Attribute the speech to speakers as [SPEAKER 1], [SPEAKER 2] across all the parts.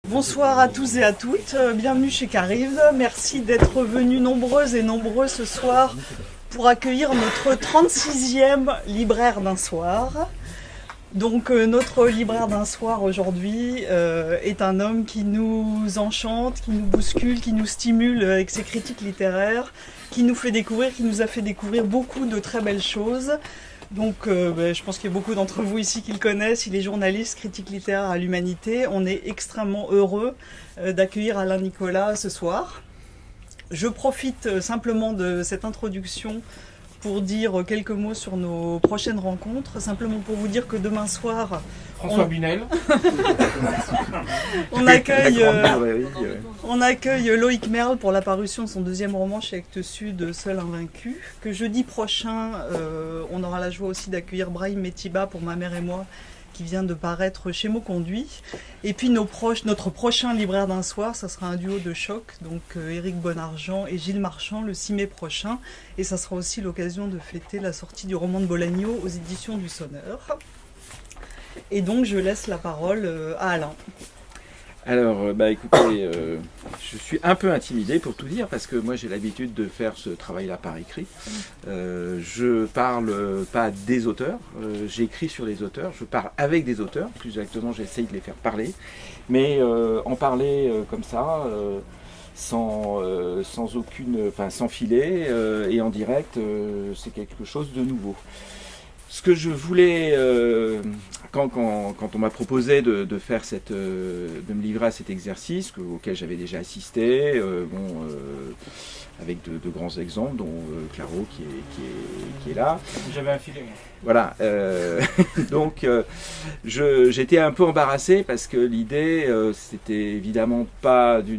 [SPEAKER 1] Bonsoir à tous et à toutes, bienvenue chez Carive. Merci d'être venus nombreuses et nombreux ce soir pour accueillir notre 36e libraire d'un soir. Donc notre libraire d'un soir aujourd'hui est un homme qui nous enchante, qui nous bouscule, qui nous stimule avec ses critiques littéraires, qui nous fait découvrir, qui nous a fait découvrir beaucoup de très belles choses. Donc je pense qu'il y a beaucoup d'entre vous ici qui le connaissent, il est journaliste, critique littéraire à l'Humanité. On est extrêmement heureux d'accueillir Alain Nicolas ce soir. Je profite simplement de cette introduction pour dire quelques mots sur nos prochaines rencontres. Simplement pour vous dire que demain soir...
[SPEAKER 2] François Bunel.
[SPEAKER 1] on accueille Loïc Merle pour la parution de son deuxième roman chez Actes Sud, Seul Invaincu. Que jeudi prochain, on aura la joie aussi d'accueillir Brahim Metiba pour Ma mère et moi, qui vient de paraître chez Mots Conduits. Et puis notre prochain libraire d'un soir, ça sera un duo de choc, donc Éric Bonargent et Gilles Marchand, le 6 mai prochain. Et ça sera aussi l'occasion de fêter la sortie du roman de Bolagno aux éditions du Sonneur. Et donc je laisse la parole à Alain.
[SPEAKER 3] Alors, écoutez, je suis un peu intimidé pour tout dire, parce que moi j'ai l'habitude de faire ce travail-là par écrit. Je parle pas des auteurs, j'écris sur les auteurs, je parle avec des auteurs, plus exactement j'essaye de les faire parler, mais en parler comme ça, sans filet et en direct, c'est quelque chose de nouveau. Ce que je voulais, quand on m'a proposé de me livrer à cet exercice, auquel j'avais déjà assisté, avec de grands exemples, dont Claro qui est là.
[SPEAKER 2] J'avais un filet, moi.
[SPEAKER 3] Voilà. Donc, j'étais un peu embarrassé parce que l'idée, c'était évidemment pas de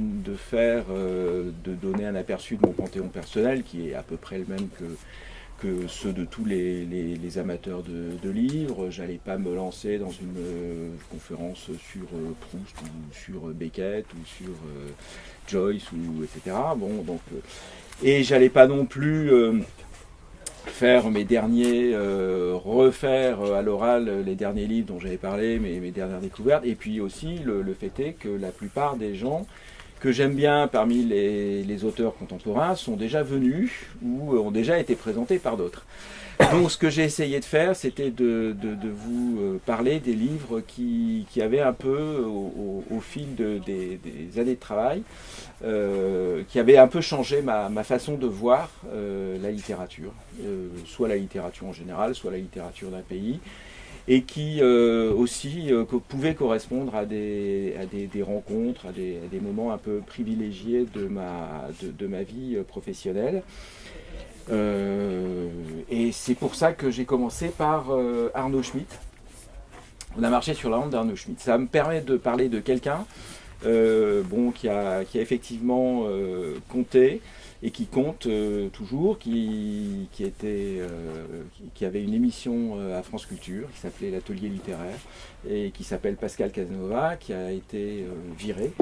[SPEAKER 3] donner un aperçu de mon panthéon personnel, qui est à peu près le même que ceux de tous les amateurs de livres. J'allais pas me lancer dans une conférence sur Proust ou sur Beckett ou sur Joyce ou etc. Et j'allais pas non plus faire refaire à l'oral les derniers livres dont j'avais parlé, mes dernières découvertes. Et puis aussi le fait est que la plupart des gens que j'aime bien parmi les auteurs contemporains sont déjà venus ou ont déjà été présentés par d'autres. Donc ce que j'ai essayé de faire, c'était de vous parler des livres qui avaient un peu, au fil des années de travail, qui avaient un peu changé ma façon de voir la littérature, soit la littérature en général, soit la littérature d'un pays, et qui aussi pouvaient correspondre à des rencontres, à des moments un peu privilégiés de ma vie professionnelle. Et c'est pour ça que j'ai commencé par Arnaud Schmitt. On a marché sur la honte d'Arnaud Schmitt. Ça me permet de parler de quelqu'un qui a effectivement compté, et qui compte toujours, qui avait une émission à France Culture qui s'appelait l'Atelier littéraire et qui s'appelle Pascal Casanova, qui a été virée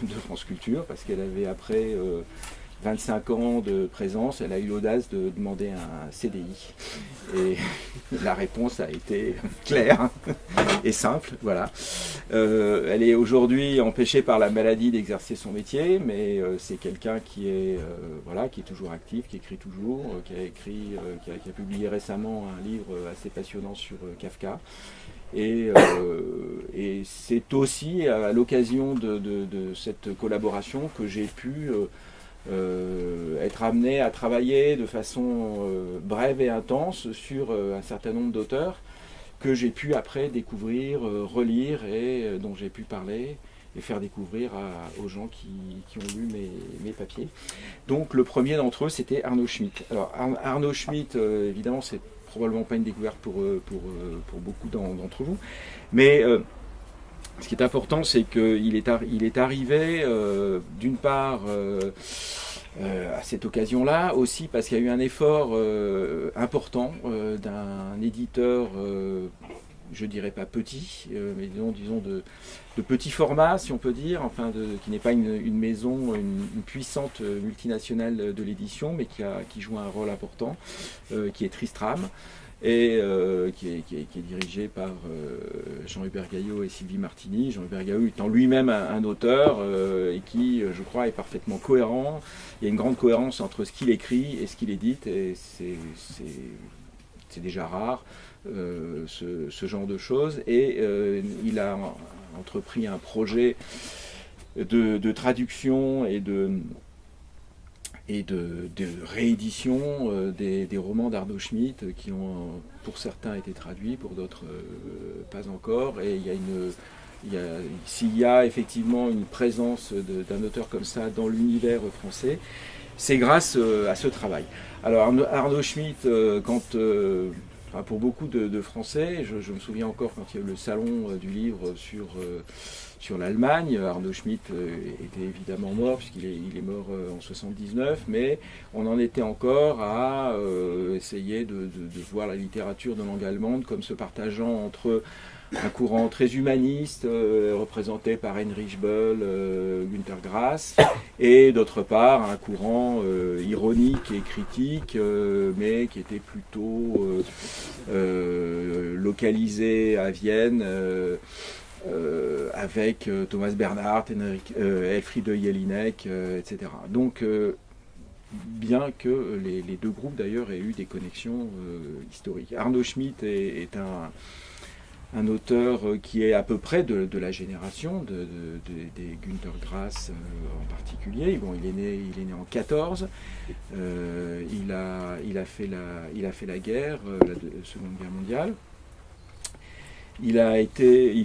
[SPEAKER 3] de France Culture parce qu'elle avait, après 25 ans de présence, elle a eu l'audace de demander un CDI. Et la réponse a été claire et simple. Voilà. Elle est aujourd'hui empêchée par la maladie d'exercer son métier, mais c'est quelqu'un qui est toujours actif, qui écrit toujours, qui a publié récemment un livre assez passionnant sur Kafka. Et c'est aussi à l'occasion de cette collaboration que j'ai pu être amené à travailler de façon brève et intense sur un certain nombre d'auteurs que j'ai pu après découvrir, relire et dont j'ai pu parler et faire découvrir aux gens qui ont lu mes papiers. Donc le premier d'entre eux, c'était Arnaud Schmitt. Alors Arnaud Schmitt, évidemment, c'est probablement pas une découverte pour beaucoup d'entre vous, mais ce qui est important, c'est qu'il est arrivé, d'une part, à cette occasion-là, aussi parce qu'il y a eu un effort important d'un éditeur, je dirais pas petit, mais disons de petit format, si on peut dire, qui n'est pas une maison, une puissante multinationale de l'édition, mais qui joue un rôle important, qui est Tristram, et qui est dirigé par Jean-Hubert Gaillot et Sylvie Martini. Jean-Hubert Gaillot étant lui-même un auteur et qui, je crois, est parfaitement cohérent. Il y a une grande cohérence entre ce qu'il écrit et ce qu'il édite, et c'est déjà rare, ce genre de choses. Et il a entrepris un projet de traduction et de réédition des romans d'Arnaud Schmitt qui ont pour certains été traduits, pour d'autres pas encore. Et s'il y a effectivement une présence d'un auteur comme ça dans l'univers français, c'est grâce à ce travail. Alors Arnaud Schmitt, pour beaucoup de Français, je me souviens encore quand il y a eu le salon du livre sur l'Allemagne. Arnaud Schmitt était évidemment mort, puisqu'il est mort en 79, mais on en était encore à essayer de voir la littérature de langue allemande comme se partageant entre un courant très humaniste, représenté par Heinrich Böll, Günter Grass, et d'autre part un courant ironique et critique, mais qui était plutôt localisé à Vienne, avec Thomas Bernhard, Elfriede Jelinek, etc. Donc, bien que les deux groupes d'ailleurs aient eu des connexions historiques. Arnaud Schmitt est un auteur qui est à peu près de la génération des Günter Grass en particulier. Bon, il est né en 14. Il a fait la guerre, la Seconde Guerre mondiale. Il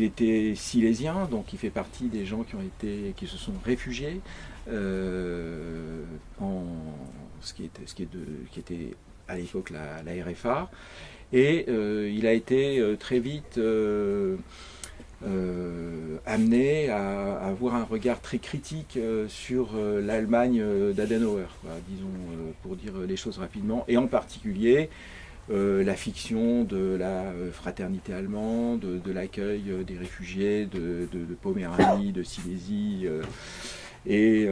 [SPEAKER 3] était silésien, donc il fait partie des gens qui se sont réfugiés ce qui était à l'époque la RFA. Et il a été très vite amené à avoir un regard très critique sur l'Allemagne d'Adenauer, disons, pour dire les choses rapidement, et en particulier la fiction de la fraternité allemande, de l'accueil des réfugiés de Poméranie, de Silésie, et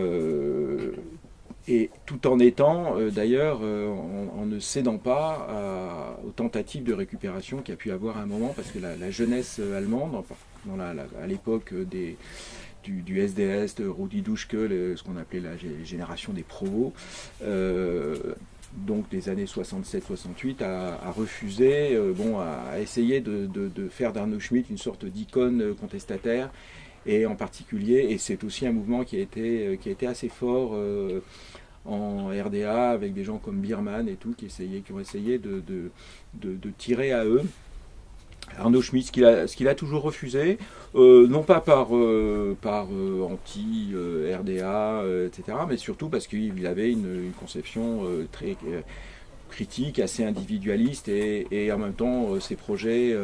[SPEAKER 3] tout en étant d'ailleurs en ne cédant pas aux tentatives de récupération qu'il y a pu avoir à un moment, parce que la jeunesse allemande, à l'époque du SDS, de Rudi Dutschke, ce qu'on appelait la génération des provos, donc des années 67-68, a refusé, a essayé de faire d'Arnaud Schmitt une sorte d'icône contestataire, et en particulier, et c'est aussi un mouvement qui a été assez fort en RDA, avec des gens comme Biermann et tout, qui ont essayé de tirer à eux. Arnaud Schmitt, ce qu'il a toujours refusé, non pas par anti-RDA, etc., mais surtout parce qu'il avait une conception très critique, assez individualiste, et en même temps ses projets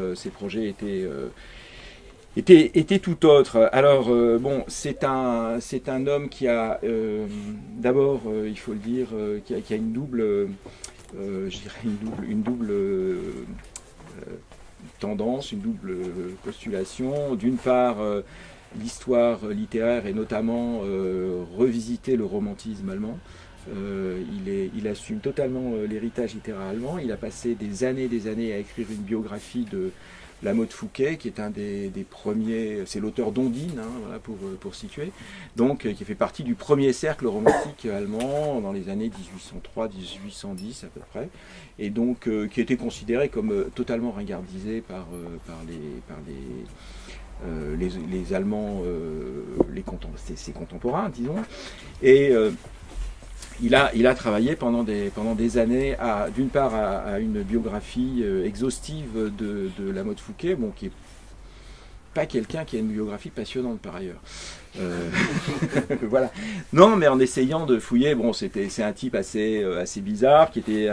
[SPEAKER 3] étaient tout autres. Alors c'est un homme qui a d'abord, il faut le dire, qui a une double, une double tendance, une double postulation. D'une part, l'histoire littéraire, et notamment revisiter le romantisme allemand. Il assume totalement l'héritage littéraire allemand. Il a passé des années à écrire une biographie de Lamotte Fouquet, qui est un des premiers, c'est l'auteur d'Ondine, voilà, pour situer, donc qui fait partie du premier cercle romantique allemand dans les années 1803-1810 à peu près, et donc qui était considéré comme totalement ringardisé par les Allemands, ses contemporains, disons, et il a travaillé pendant des années d'une part à une biographie exhaustive de Lamotte Fouquet, qui est pas quelqu'un qui a une biographie passionnante par ailleurs. Voilà. Non, mais en essayant de fouiller, c'est un type assez bizarre, qui était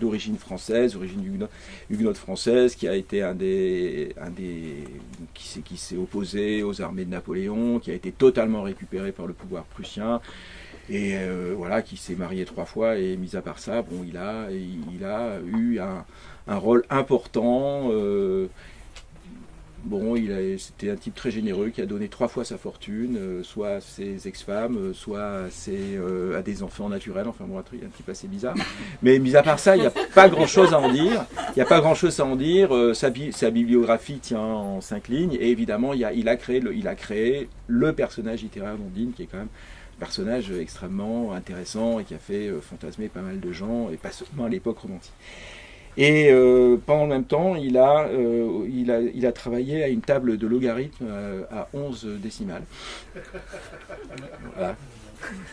[SPEAKER 3] d'origine française, d'origine huguenote française, qui a été qui s'est opposé aux armées de Napoléon, qui a été totalement récupéré par le pouvoir prussien. Et voilà, qui s'est marié 3 fois, et mis à part ça, il a eu un rôle important Bon, c'était un type très généreux qui a donné 3 fois sa fortune, soit à ses ex-femmes, soit à des enfants naturels, enfin bon, un type assez bizarre. Mais mis à part ça, il n'y a pas grand-chose à en dire. Il n'y a pas grand-chose à en dire. Sa bibliographie tient en 5 lignes, et évidemment, il a créé le personnage littéraire d'Ondine, qui est quand même un personnage extrêmement intéressant et qui a fait fantasmer pas mal de gens, et pas seulement à l'époque romantique. Et pendant le même temps, il a travaillé à une table de logarithme à 11 décimales. Voilà.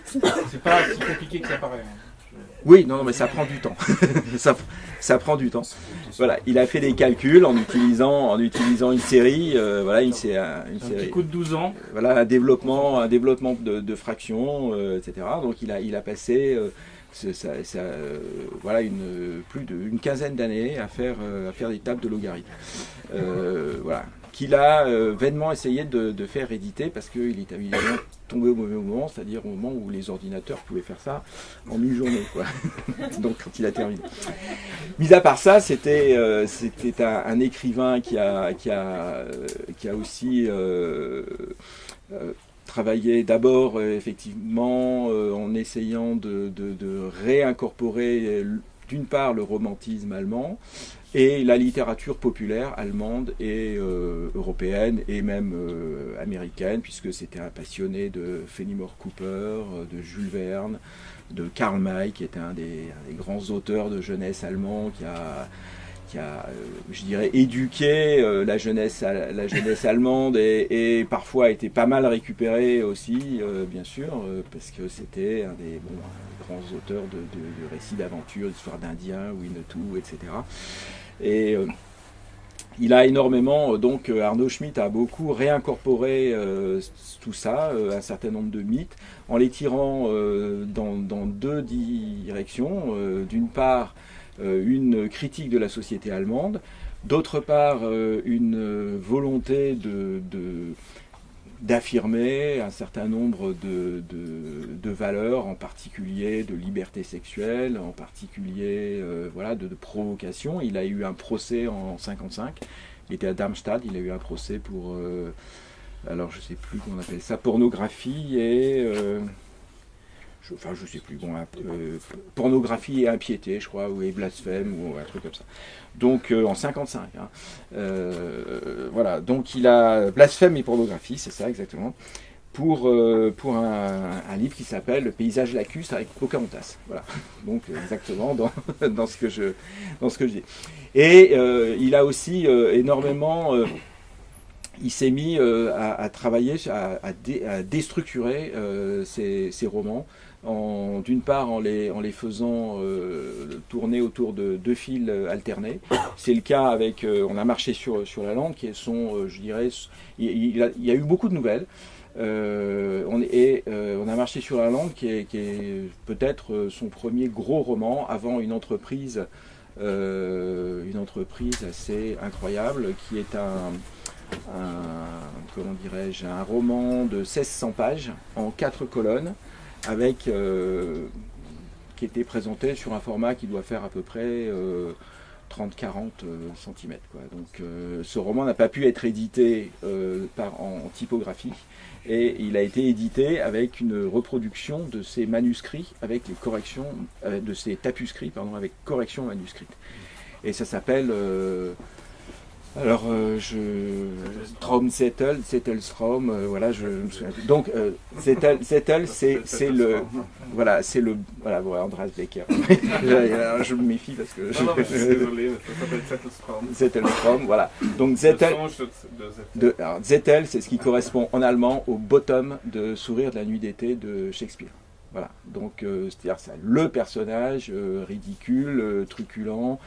[SPEAKER 2] C'est pas si compliqué que ça paraît.
[SPEAKER 3] Oui, non, mais ça prend du temps. ça prend du temps. Voilà, il a fait des calculs en utilisant une série, une série
[SPEAKER 2] qui coûte 12 ans.
[SPEAKER 3] Voilà, un développement de fractions, etc. Donc il a passé plus d'une quinzaine d'années à faire des tables de logarithmes. Voilà, qu'il a vainement essayé de faire éditer, parce qu'il est évidemment tombé au mauvais moment, c'est-à-dire au moment où les ordinateurs pouvaient faire ça en une journée, quoi. Donc quand il a terminé. Mis à part ça, c'était un écrivain qui a aussi travaillé d'abord effectivement en essayant de réincorporer d'une part le romantisme allemand et la littérature populaire allemande et européenne et même américaine, puisque c'était un passionné de Fenimore Cooper, de Jules Verne, de Karl May, qui était un des grands auteurs de jeunesse allemand, qui a je dirais, éduqué la jeunesse allemande et parfois a été pas mal récupéré aussi, bien sûr, parce que c'était un des grands auteurs de récits d'aventure, d'histoires d'Indiens, Winnetou, etc. Et il a énormément, donc Arnaud Schmitt a beaucoup réincorporé tout ça, un certain nombre de mythes, en les tirant dans 2 directions. D'une part, une critique de la société allemande, d'autre part, une volonté d'affirmer un certain nombre de valeurs, en particulier de liberté sexuelle, en particulier de provocation. Il a eu un procès en 1955, il était à Darmstadt, il a eu un procès pour, alors je sais plus comment on appelle ça, pornographie et... je sais plus, pornographie et impiété, je crois, ou et blasphème, ou un truc comme ça. Donc en 55. Voilà, donc il a blasphème et pornographie, c'est ça exactement, pour un livre qui s'appelle Le paysage lacustre avec Pocahontas. Voilà, donc exactement dans ce que je dis. Et il a aussi énormément... il s'est mis à travailler, à déstructurer ses romans, d'une part en les faisant tourner autour de 2 fils alternés. C'est le cas avec On a marché sur la lande, qui sont, je dirais, il y a eu beaucoup de nouvelles. On a marché sur la lande, qui est peut-être son premier gros roman, avant une entreprise assez incroyable, qui est un roman de 1600 pages en 4 colonnes, qui était présenté sur un format qui doit faire à peu près 30-40 cm. Donc ce roman n'a pas pu être édité en typographie, et il a été édité avec une reproduction de ses manuscrits, avec les corrections, de ses tapuscrits, avec corrections manuscrites. Et ça s'appelle... Zettelstrom, voilà, je me souviens. Donc, Zettel, c'est le, Andreas Becker. Je me méfie parce que.
[SPEAKER 2] Désolé, ça s'appelle Zettelstrom.
[SPEAKER 3] Zettelstrom, voilà. Donc, Zettel, c'est ce qui correspond en allemand au bottom de Sourire de la nuit d'été de Shakespeare. Voilà. Donc, c'est-à-dire, c'est le personnage ridicule, truculent.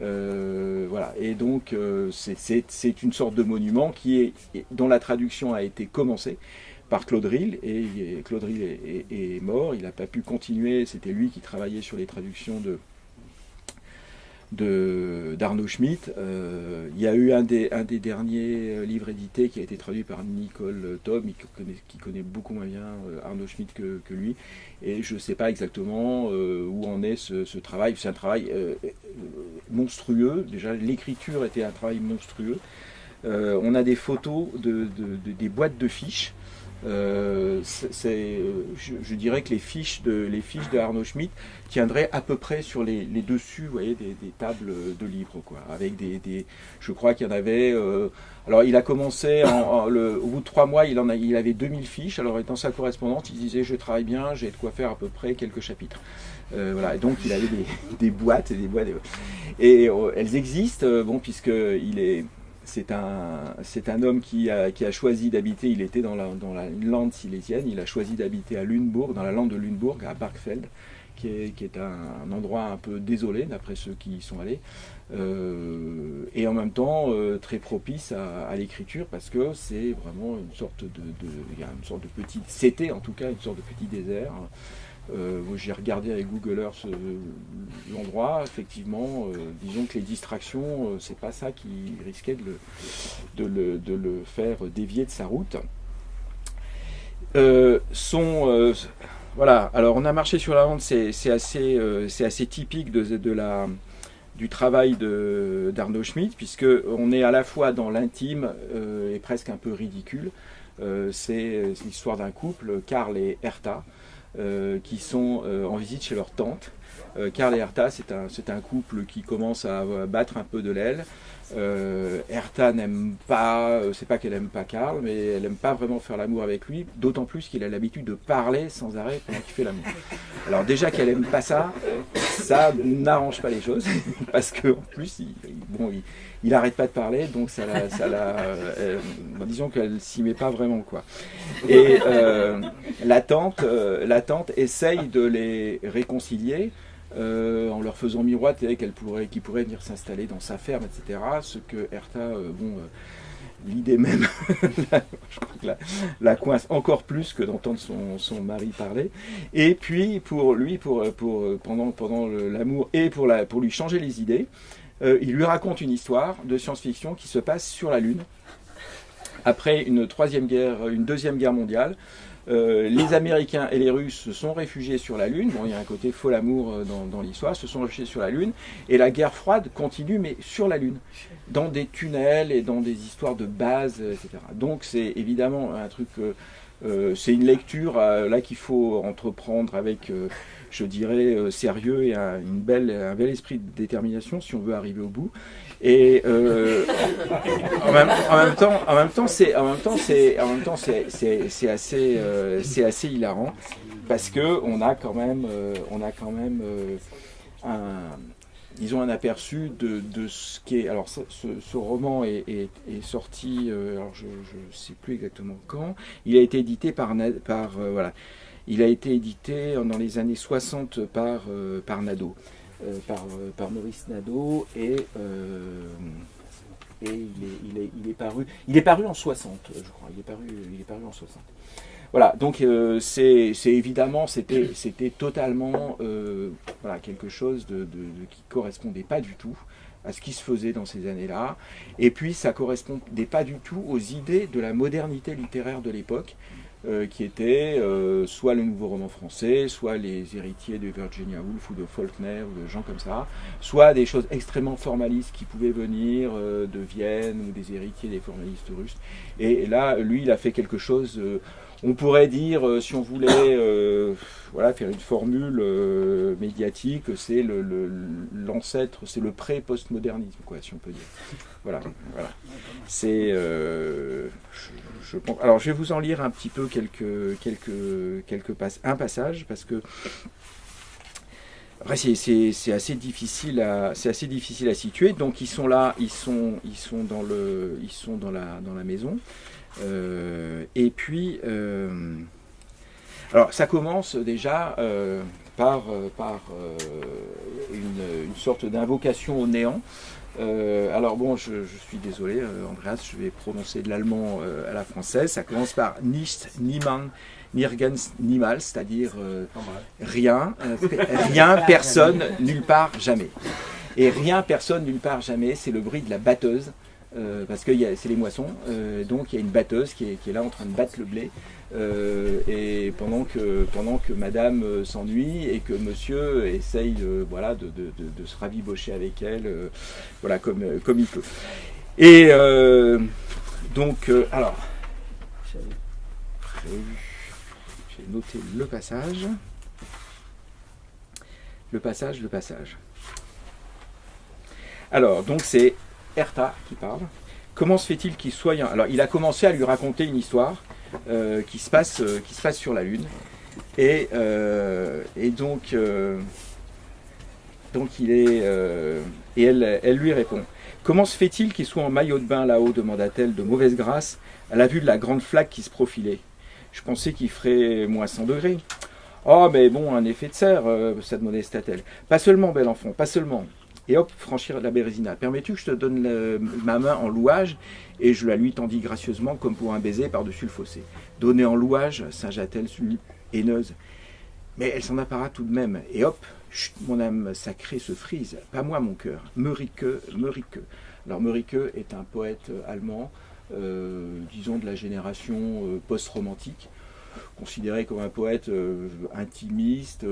[SPEAKER 3] Voilà, et donc c'est une sorte de monument dont la traduction a été commencée par Claude Rille, et Claude Rille est mort, il n'a pas pu continuer, c'était lui qui travaillait sur les traductions d'Arnaud Schmitt. Il y a eu un des derniers livres édités qui a été traduit par Nicole Thom, qui connaît beaucoup moins bien Arnaud Schmitt que lui, et je ne sais pas exactement où en est ce travail. C'est un travail monstrueux, déjà l'écriture était un travail monstrueux, On a des photos des boîtes de fiches. Je dirais que les fiches de Arnaud Schmitt tiendraient à peu près sur les dessus, vous voyez, des tables de livres, quoi, avec je crois qu'il y en avait. Alors il a commencé au bout de 3 mois, il avait 2000 fiches. Alors dans sa correspondance, il disait je travaille bien, j'ai de quoi faire à peu près quelques chapitres. Voilà, et donc il avait des boîtes et des boîtes. Et elles existent, puisque c'est un homme qui a choisi d'habiter, il était dans la lande silésienne, il a choisi d'habiter à Lunebourg, dans la lande de Lunebourg, à Barkfeld, qui est un endroit un peu désolé, d'après ceux qui y sont allés, et en même temps très propice à l'écriture, parce que c'est vraiment une sorte il y a une sorte de petit, c'était en tout cas une sorte de petit désert. J'ai regardé avec Google Earth l'endroit, effectivement, disons que les distractions, c'est pas ça qui risquait de le faire dévier de sa route. Voilà, alors on a marché sur la lande, c'est assez typique du travail d'Arnaud Schmitt, puisqu'on est à la fois dans l'intime et presque un peu ridicule. C'est l'histoire d'un couple, Karl et Hertha, qui sont en visite chez leur tante. Karl et Hertha, c'est un couple qui commence à battre un peu de l'aile. Hertha n'aime pas, c'est pas qu'elle aime pas Karl, mais elle aime pas vraiment faire l'amour avec lui, d'autant plus qu'il a l'habitude de parler sans arrêt pendant qu'il fait l'amour. Alors déjà qu'elle aime pas ça n'arrange pas les choses, parce qu'en plus, il arrête pas de parler, donc disons qu'elle s'y met pas vraiment, quoi. Et la tante essaye de les réconcilier, en leur faisant miroiter qu'ils pourraient venir s'installer dans sa ferme, etc. Ce que Hertha, l'idée même, je crois que la coince encore plus que d'entendre son mari parler. Et puis pour lui, pendant l'amour et pour lui changer les idées, il lui raconte une histoire de science-fiction qui se passe sur la Lune après une deuxième guerre mondiale. Les Américains et les Russes se sont réfugiés sur la Lune. Bon, il y a un côté faux amour dans l'histoire. Se sont réfugiés sur la Lune et la guerre froide continue, mais sur la Lune, dans des tunnels et dans des histoires de bases, etc. Donc c'est évidemment un truc. C'est une lecture là qu'il faut entreprendre avec, je dirais, sérieux et un bel esprit de détermination si on veut arriver au bout. Et en même temps, c'est assez hilarant, parce que on a quand même un aperçu de ce qu'est. Alors ce roman est sorti, alors je sais plus exactement quand. Il a été édité voilà. Il a été édité dans les années 60 par Nadeau. Par Maurice Nadeau, et il est paru en 60, je crois. Il est paru en 60. Voilà, donc c'est évidemment, c'était totalement quelque chose qui correspondait pas du tout à ce qui se faisait dans ces années-là, et puis ça correspondait pas du tout aux idées de la modernité littéraire de l'époque, qui étaient soit le nouveau roman français, soit les héritiers de Virginia Woolf ou de Faulkner ou de gens comme ça, soit des choses extrêmement formalistes qui pouvaient venir de Vienne ou des héritiers des formalistes russes. Et là, lui, il a fait quelque chose, on pourrait dire, si on voulait faire une formule médiatique, c'est l'ancêtre, c'est le pré-postmodernisme, quoi, si on peut dire. Voilà. C'est... je pense. Alors je vais vous en lire un petit peu un passage, parce que c'est assez difficile à situer. Donc ils sont là, ils sont dans la maison, et puis alors ça commence déjà par une sorte d'invocation au néant. Alors bon, je suis désolé, Andreas, je vais prononcer de l'allemand à la française. Ça commence par Nichts, Niemand, Nirgends, Niemals, c'est-à-dire rien, personne, nulle part, jamais. Et rien, personne, nulle part, jamais, c'est le bruit de la batteuse, parce que c'est les moissons, donc il y a une batteuse qui est là en train de battre le blé. Et pendant que madame s'ennuie et que monsieur essaye de se rabibocher avec elle, comme il peut. Et alors, j'ai noté le passage. Le passage. Alors, donc c'est Herta qui parle. Comment se fait-il qu'il soit... Alors, il a commencé à lui raconter une histoire qui se passe sur la Lune. Et donc il est... et elle lui répond. Comment se fait-il qu'il soit en maillot de bain là-haut, demanda-t-elle de mauvaise grâce, à la vue de la grande flaque qui se profilait. Je pensais qu'il ferait moins 100 degrés. Oh, mais bon, un effet de serre, s'admonesta-t-elle. Pas seulement, bel enfant, pas seulement. Et hop, franchir la Bérésina. Permets-tu que je te donne ma main en louage? Et je la lui tendis gracieusement comme pour un baiser par-dessus le fossé. Donner en louage, singea-t-elle, haineuse. Mais elle s'en appara tout de même. Et hop, chut, mon âme sacrée se frise. Pas moi, mon cœur. Mörike. Alors, Mörike est un poète allemand, disons de la génération post-romantique, considéré comme un poète intimiste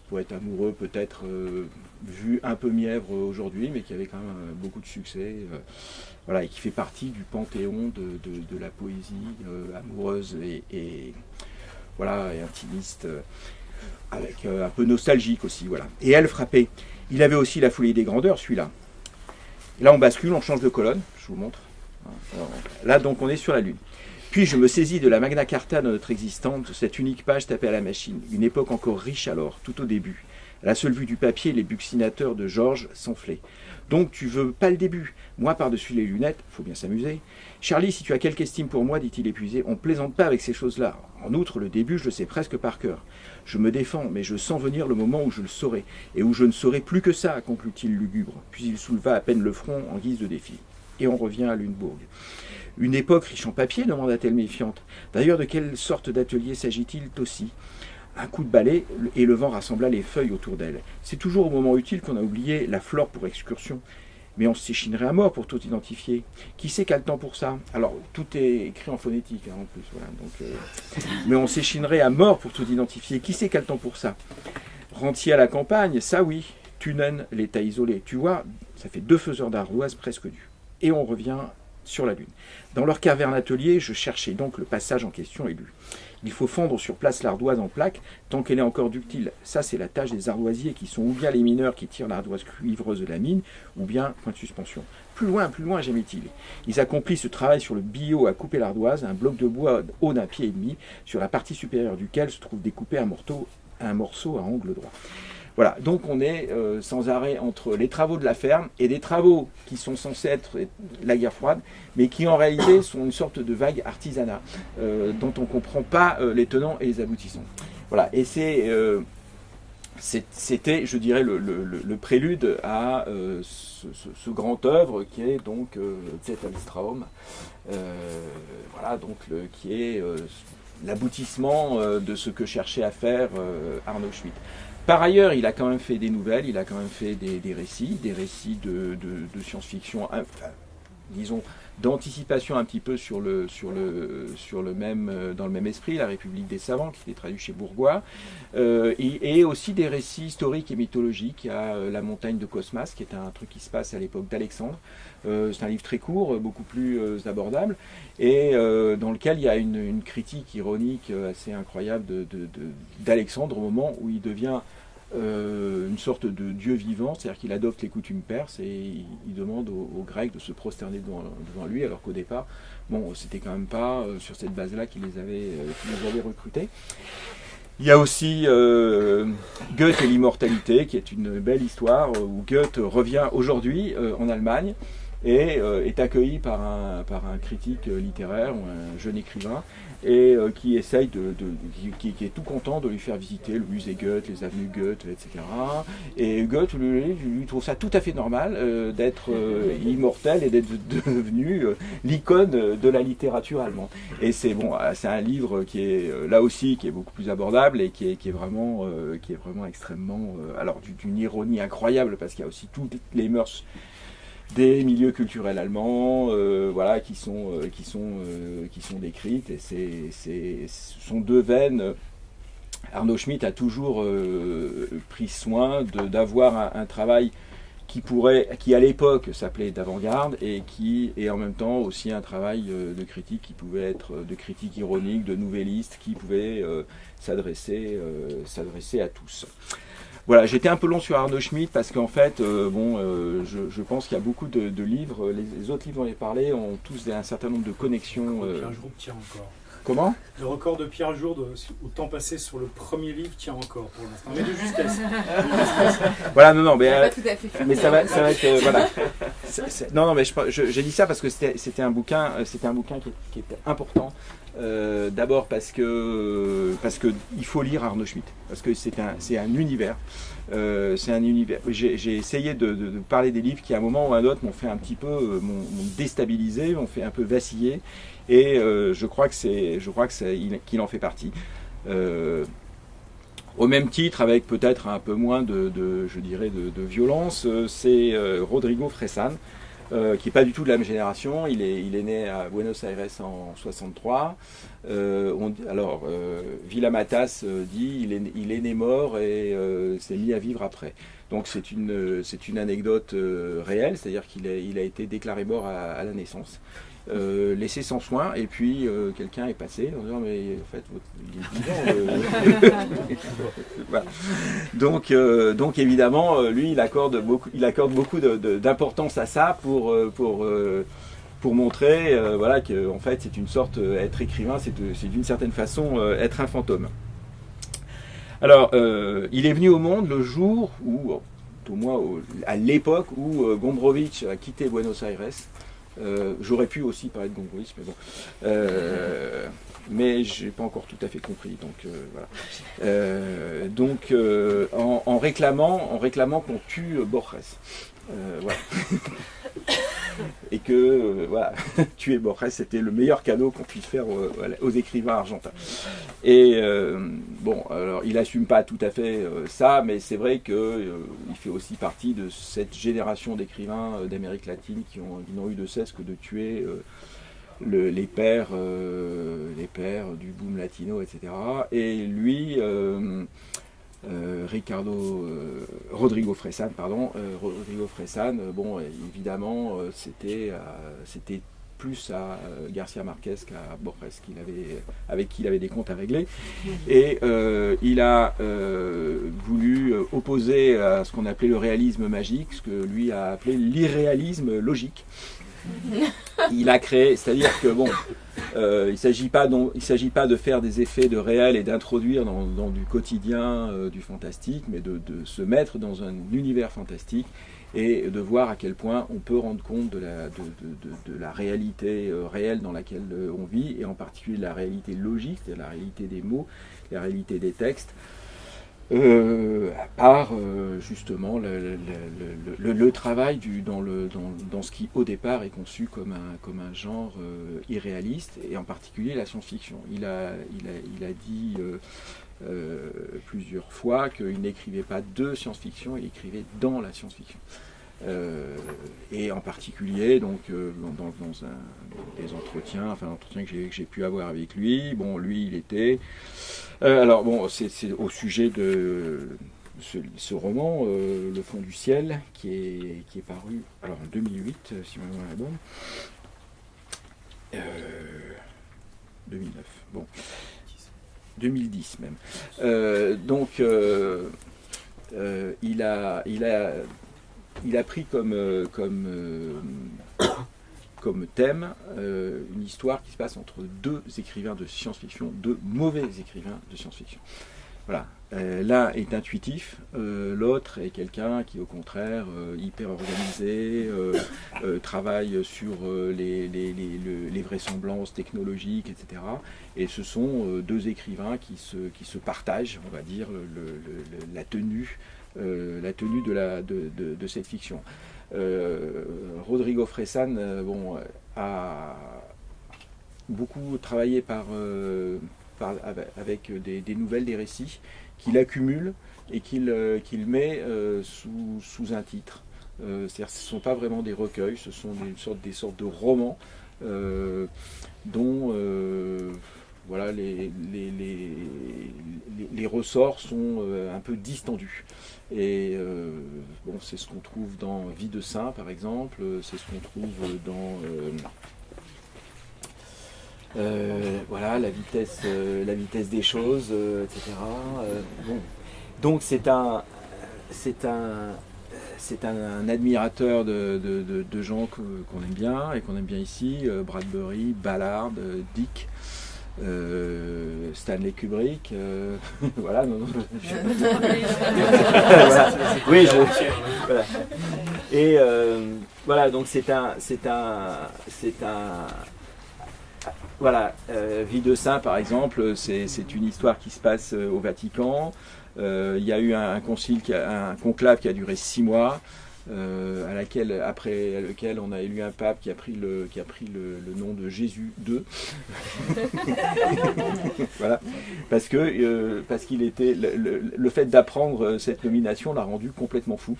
[SPEAKER 3] poète amoureux peut-être vu un peu mièvre aujourd'hui, mais qui avait quand même beaucoup de succès, et qui fait partie du panthéon de la poésie amoureuse et intimiste, avec un peu nostalgique aussi, voilà. Et elle frappait. Il avait aussi la folie des grandeurs, celui-là. Là, on bascule, on change de colonne, je vous montre. Alors, là, donc, on est sur la Lune. Puis je me saisis de la Magna Carta de notre existence, cette unique page tapée à la machine, une époque encore riche alors, tout au début. À la seule vue du papier, les buccinateurs de Georges s'enflaient. Donc tu veux pas le début? Moi par-dessus les lunettes, faut bien s'amuser. Charlie, si tu as quelque estime pour moi, dit-il épuisé, on plaisante pas avec ces choses-là. En outre, le début, je le sais presque par cœur. Je me défends, mais je sens venir le moment où je le saurai, et où je ne saurai plus que ça, conclut-il lugubre. Puis il souleva à peine le front en guise de défi. Et on revient à Lunebourg. Une époque riche en papier, demanda-t-elle méfiante. D'ailleurs, de quelle sorte d'atelier s'agit-il aussi? Un coup de balai, et le vent rassembla les feuilles autour d'elle. C'est toujours au moment utile qu'on a oublié la flore pour excursion. Mais on s'échinerait à mort pour tout identifier. Qui sait qu'a le temps pour ça? Alors, tout est écrit en phonétique, en plus. Voilà, donc, mais on s'échinerait à mort pour tout identifier. Qui sait qu'a le temps pour ça? Rentier à la campagne, ça oui. Tunen, l'état isolé. Tu vois, ça fait 2 faiseurs d'ardoise presque nus. Et on revient sur la Lune. Dans leur caverne atelier, je cherchais donc le passage en question et lu. Il faut fendre sur place l'ardoise en plaques tant qu'elle est encore ductile. Ça, c'est la tâche des ardoisiers qui sont ou bien les mineurs qui tirent l'ardoise cuivreuse de la mine, ou bien point de suspension. Plus loin, gémit-il. Ils accomplissent ce travail sur le billot à couper l'ardoise, un bloc de bois haut d'1,5 pied, sur la partie supérieure duquel se trouve découpé un morceau à angle droit. Voilà, donc on est sans arrêt entre les travaux de la ferme et des travaux qui sont censés être la guerre froide, mais qui en réalité sont une sorte de vague artisanat dont on ne comprend pas les tenants et les aboutissants. Voilà, et c'était, je dirais, le prélude à ce grand œuvre qui est donc Zettelstraum, qui est l'aboutissement de ce que cherchait à faire Arnaud Schmitt. Par ailleurs, il a quand même fait des nouvelles, il a quand même fait des récits de science-fiction, disons, d'anticipation un petit peu dans le même esprit, La République des savants, qui était traduit chez Bourgois, et aussi des récits historiques et mythologiques. Il y a La montagne de Cosmas, qui est un truc qui se passe à l'époque d'Alexandre. C'est un livre très court, beaucoup plus abordable, et dans lequel il y a une critique ironique assez incroyable d'Alexandre au moment où il devient une sorte de dieu vivant, c'est-à-dire qu'il adopte les coutumes perses et il demande aux Grecs de se prosterner devant lui, alors qu'au départ, c'était quand même pas sur cette base-là qu'il les avait recrutés. Il y a aussi Goethe et l'immortalité, qui est une belle histoire où Goethe revient aujourd'hui en Allemagne et est accueilli par un critique littéraire ou un jeune écrivain et qui essaye qui est tout content de lui faire visiter le musée Goethe, les avenues Goethe, etc. Et Goethe lui trouve ça tout à fait normal d'être immortel et d'être devenu l'icône de la littérature allemande. Et c'est un livre qui est là aussi qui est beaucoup plus abordable et qui est vraiment extrêmement d'une ironie incroyable, parce qu'il y a aussi toutes les mœurs des milieux culturels allemands, qui sont décrites, et ce sont 2 veines. Arnaud Schmitt a toujours pris soin d'avoir un travail qui à l'époque s'appelait d'avant-garde et qui est en même temps aussi un travail de critique qui pouvait être de critique ironique, de nouvelliste, qui pouvait s'adresser à tous. Voilà, j'étais un peu long sur Arnaud Schmitt parce qu'en fait, je pense qu'il y a beaucoup de livres, les autres livres dont j'ai parlé ont tous un certain nombre de connexions.
[SPEAKER 4] Pierre Jourde tient encore.
[SPEAKER 3] Comment ?
[SPEAKER 4] Le record de Pierre Jourde au temps passé sur le premier livre tient encore pour l'instant, mais de justesse.
[SPEAKER 3] Voilà, non, mais,
[SPEAKER 5] pas tout à fait fini,
[SPEAKER 3] mais ça va être, voilà. Non, mais j'ai dit ça parce que c'était un bouquin qui était important. D'abord parce que il faut lire Arnaud Schmitt, parce que c'est un univers. C'est un univers. J'ai essayé de parler des livres qui, à un moment ou à un autre, m'ont fait un petit peu, m'ont déstabilisé, m'ont fait un peu vaciller. Et je crois qu'il en fait partie. Au même titre, avec peut-être un peu moins de violence, c'est Rodrigo Fressan, qui n'est pas du tout de la même génération. Il est né à Buenos Aires en 63. Villa Matas dit il est né mort et s'est mis à vivre après. Donc c'est une anecdote réelle, c'est-à-dire qu'il a été déclaré mort à la naissance. Laissé sans soin, et puis quelqu'un est passé en disant mais en fait il est vivant. Voilà. Donc évidemment lui il accorde beaucoup d'importance à ça pour montrer voilà que en fait c'est une sorte être écrivain c'est d'une certaine façon être un fantôme. Alors il est venu au monde le jour où au moins à l'époque où Gombrowicz a quitté Buenos Aires. J'aurais pu aussi parler de Gombrowicz, mais bon. Mais j'ai pas encore tout à fait compris, donc voilà. En réclamant qu'on tue Borges. Voilà. Et que voilà, tuer Borges c'était le meilleur cadeau qu'on puisse faire aux écrivains argentins. Et bon, alors il assume pas tout à fait ça, mais c'est vrai que il fait aussi partie de cette génération d'écrivains d'Amérique latine qui n'ont eu de cesse que de tuer les pères du boom latino, etc. Et lui. Rodrigo Fressan, bon, évidemment, c'était plus à Garcia Marquez qu'à Borges avec qui il avait des comptes à régler. Et il a voulu opposer à ce qu'on appelait le réalisme magique, ce que lui a appelé l'irréalisme logique. Il a créé, c'est-à-dire que bon, il ne s'agit pas de faire des effets de réel et d'introduire dans du quotidien du fantastique, mais de se mettre dans un univers fantastique et de voir à quel point on peut rendre compte de la réalité réelle dans laquelle on vit, et en particulier de la réalité logique, c'est-à-dire la réalité des mots, la réalité des textes. Par justement le travail dans ce qui au départ est conçu comme un genre irréaliste, et en particulier la science-fiction. Il a dit plusieurs fois qu'il n'écrivait pas de science-fiction, il écrivait dans la science-fiction. Et en particulier donc dans des entretiens, enfin l'entretien que j'ai pu avoir avec lui, bon lui il était alors bon c'est au sujet de ce roman Le fond du ciel qui est paru alors en 2008 si ma mémoire est bonne, 2009 bon 2010 même, donc il a pris comme thème une histoire qui se passe entre deux écrivains de science-fiction, deux mauvais écrivains de science-fiction. Voilà. L'un est intuitif, l'autre est quelqu'un qui, au contraire, hyper organisé, travaille sur les vraisemblances technologiques, etc. Et ce sont deux écrivains qui se partagent, on va dire, la tenue de cette fiction. Rodrigo Fressan a beaucoup travaillé avec des nouvelles, des récits qu'il accumule et qu'il met sous un titre. C'est-à-dire ce ne sont pas vraiment des recueils, ce sont des sortes de romans dont voilà, les ressorts sont un peu distendus. Et bon, c'est ce qu'on trouve dans Vie de Saint, par exemple, c'est ce qu'on trouve dans voilà, la vitesse des choses, etc. Bon. Donc c'est un admirateur de gens qu'on aime bien et qu'on aime bien ici, Bradbury, Ballard, Dick. Stanley Kubrick, voilà, non, voilà. Oui, voilà. Et voilà, donc c'est un, voilà, Vie de Saint par exemple, c'est une histoire qui se passe au Vatican. Il y a eu un conclave qui a duré 6 mois. Après lequel on a élu un pape qui a pris le nom de Jésus II. Voilà, parce qu'il était le fait d'apprendre cette nomination l'a rendu complètement fou.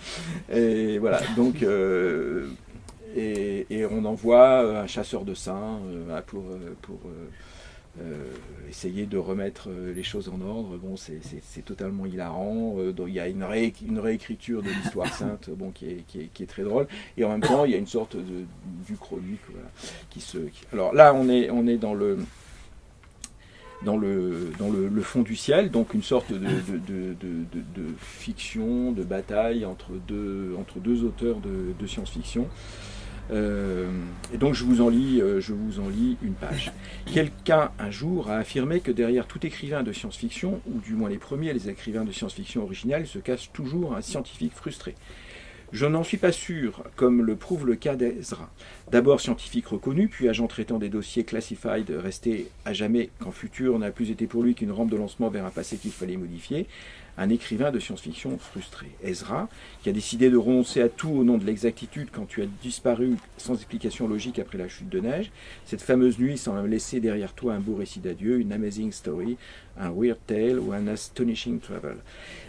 [SPEAKER 3] Et voilà, donc et on envoie un chasseur de saints pour essayer de remettre les choses en ordre. Bon, c'est totalement hilarant. Il y a une réécriture de l'histoire sainte, bon, qui est très drôle. Et en même temps, il y a une sorte du chronique, voilà, alors là, on est dans le fond du ciel, donc une sorte de fiction, de bataille entre deux auteurs de science-fiction. Et donc je vous en lis une page. Quelqu'un un jour a affirmé que derrière tout écrivain de science-fiction, ou du moins les premiers, les écrivains de science-fiction originale, se cache toujours un scientifique frustré. Je n'en suis pas sûr, comme le prouve le cas d'Ezra. D'abord scientifique reconnu, puis agent traitant des dossiers classified, resté à jamais quand futur n'a plus été pour lui qu'une rampe de lancement vers un passé qu'il fallait modifier. Un écrivain de science-fiction frustré. Ezra, qui a décidé de renoncer à tout au nom de l'exactitude quand tu as disparu sans explication logique après la chute de neige. Cette fameuse nuit sans même laisser derrière toi un beau récit d'adieu, une amazing story, un weird tale ou un astonishing travel.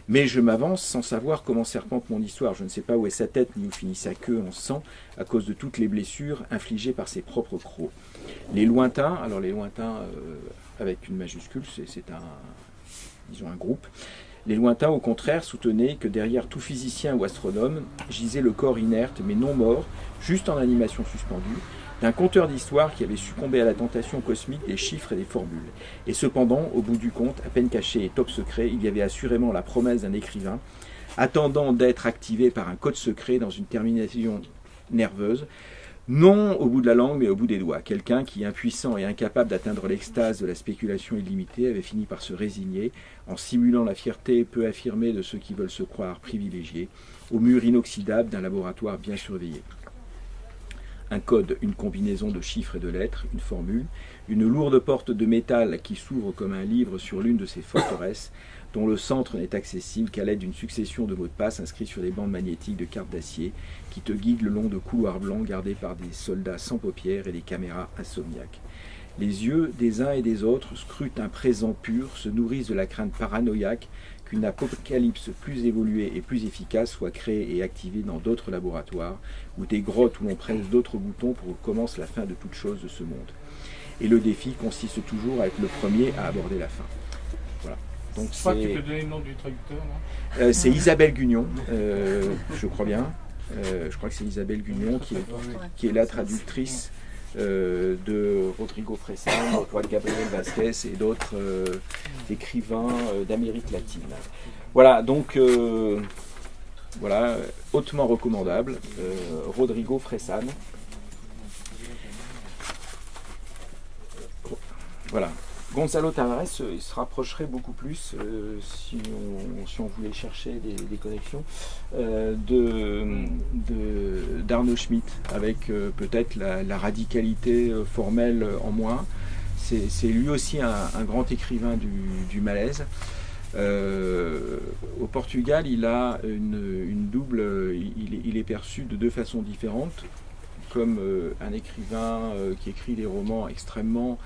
[SPEAKER 3] Mais je m'avance sans savoir comment serpente mon histoire. Je ne sais pas où est sa tête ni où finit sa queue en sang à cause de toutes les blessures infligées par ses propres crocs. Les lointains, alors les lointains avec une majuscule, c'est un groupe. Les lointains, au contraire, soutenaient que derrière tout physicien ou astronome gisait le corps inerte mais non mort, juste en animation suspendue, d'un conteur d'histoire qui avait succombé à la tentation cosmique des chiffres et des formules. Et cependant, au bout du compte, à peine caché et top secret, il y avait assurément la promesse d'un écrivain, attendant d'être activé par un code secret dans une termination nerveuse, non au bout de la langue, mais au bout des doigts. Quelqu'un qui, impuissant et incapable d'atteindre l'extase de la spéculation illimitée, avait fini par se résigner, en simulant la fierté peu affirmée de ceux qui veulent se croire privilégiés, au mur inoxydable d'un laboratoire bien surveillé. Un code, une combinaison de chiffres et de lettres, une formule, une lourde porte de métal qui s'ouvre comme un livre sur l'une de ces forteresses, dont le centre n'est accessible qu'à l'aide d'une succession de mots de passe inscrits sur des bandes magnétiques de cartes d'acier qui te guident le long de couloirs blancs gardés par des soldats sans paupières et des caméras insomniaques. Les yeux des uns et des autres scrutent un présent pur, se nourrissent de la crainte paranoïaque qu'une apocalypse plus évoluée et plus efficace soit créée et activée dans d'autres laboratoires ou des grottes où l'on presse d'autres boutons pour que commence la fin de toute chose de ce monde. Et le défi consiste toujours à être le premier à aborder la fin. Voilà. Donc
[SPEAKER 2] je crois que tu peux donner le nom du traducteur, non ?
[SPEAKER 3] C'est Isabelle Gugnon, je crois bien. Je crois que c'est Isabelle Gugnon qui est la traductrice de Rodrigo Fressan, Juan Gabriel Vázquez et d'autres écrivains d'Amérique latine. Voilà, donc voilà, hautement recommandable, Rodrigo Fressan. Voilà. Gonzalo Tavares, il se rapprocherait beaucoup plus, si on voulait chercher des connexions, d'Arnaud Schmitt, avec peut-être la radicalité formelle en moins. C'est lui aussi un grand écrivain du malaise. Au Portugal, il a une double... Il est perçu de deux façons différentes, comme un écrivain qui écrit des romans extrêmement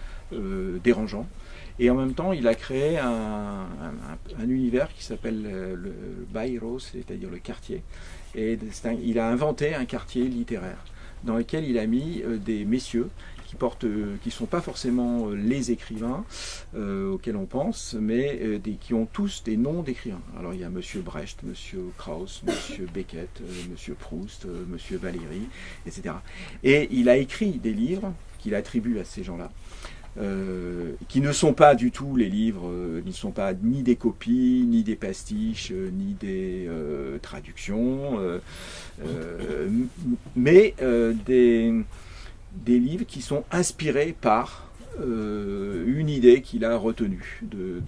[SPEAKER 3] dérangeant. Et en même temps, il a créé un univers qui s'appelle le bairro, c'est-à-dire le quartier. Et il a inventé un quartier littéraire dans lequel il a mis des messieurs qui sont pas forcément les écrivains auxquels on pense, mais qui ont tous des noms d'écrivains. Alors il y a Monsieur Brecht, Monsieur Krauss, Monsieur Beckett, Monsieur Proust, Monsieur Valéry, etc. Et il a écrit des livres qu'il attribue à ces gens-là. Qui ne sont pas du tout les livres, ne sont pas ni des copies, ni des pastiches, ni des traductions, mais des livres qui sont inspirés par une idée qu'il a retenue de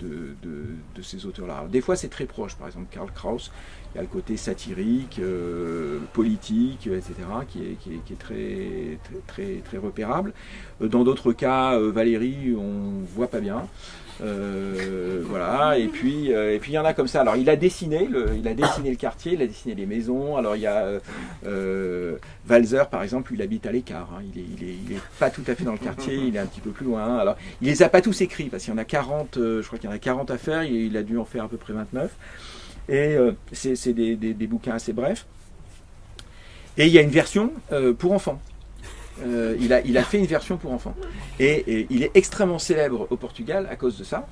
[SPEAKER 3] ces auteurs-là. Alors, des fois c'est très proche, par exemple Karl Kraus, il y a le côté satirique, politique, etc., qui est très, très, très repérable. Dans d'autres cas, Valéry, on ne voit pas bien. Voilà, et puis il y en a comme ça. Alors il a dessiné le quartier, il a dessiné les maisons. Alors il y a Walser par exemple, il habite à l'écart, hein. Il est pas tout à fait dans le quartier, il est un petit peu plus loin. Alors il les a pas tous écrits parce qu'il y en a 40, je crois qu'il y en a 40 à faire, il a dû en faire à peu près 29. Et c'est des bouquins assez brefs. Et il y a une version pour enfants. Il a fait une version pour enfants. Et il est extrêmement célèbre au Portugal à cause de ça.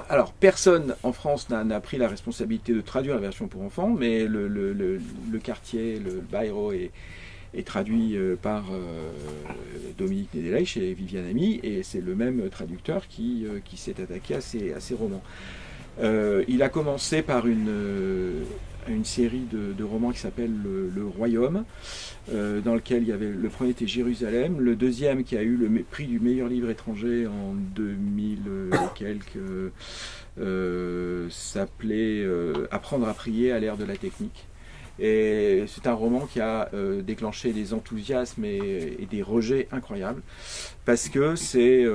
[SPEAKER 3] Alors, personne en France n'a pris la responsabilité de traduire la version pour enfants, mais le quartier, le bairro est traduit par Dominique Nedeley chez Viviane Ami, et c'est le même traducteur qui s'est attaqué à ces romans. Il a commencé par une série de romans qui s'appelle le Royaume, dans lequel il y avait, le premier était Jérusalem, le deuxième qui a eu le prix du meilleur livre étranger en 2000 et quelques s'appelait Apprendre à prier à l'ère de la technique. Et c'est un roman qui a déclenché des enthousiasmes et des rejets incroyables, parce que c'est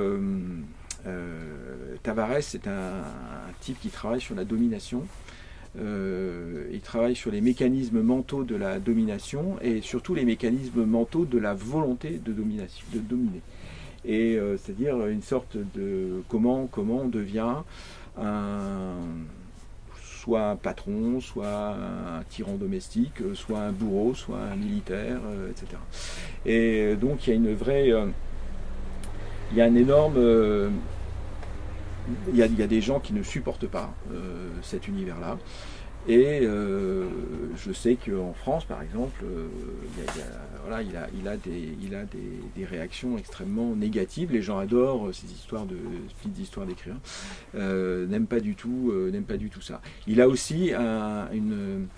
[SPEAKER 3] Tavares, c'est un type qui travaille sur la domination. Il travaille sur les mécanismes mentaux de la domination et surtout les mécanismes mentaux de la volonté de dominer. Et c'est-à-dire une sorte de comment on devient soit un patron, soit un tyran domestique, soit un bourreau, soit un militaire, etc. Et donc il y a une vraie... il y a un énorme... il y a des gens qui ne supportent pas cet univers-là. Et je sais qu'en France, par exemple, il a des réactions extrêmement négatives. Les gens adorent ces petites histoires d'écrivains, n'aiment pas du tout ça. Il a aussi une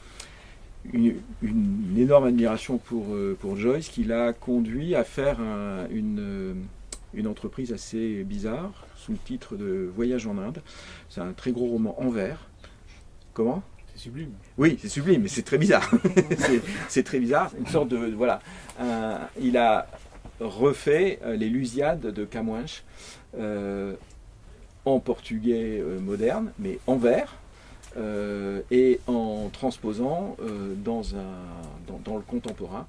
[SPEAKER 3] énorme admiration pour Joyce, qui l'a conduit à faire une entreprise assez bizarre sous le titre de Voyage en Inde. C'est un très gros roman en vers. Comment ?
[SPEAKER 2] C'est sublime.
[SPEAKER 3] Oui, c'est sublime, mais c'est très bizarre. c'est très bizarre. Une sorte de... Voilà. Il a refait les Lusiades de Camões en portugais moderne, mais en vers, et en transposant dans le contemporain.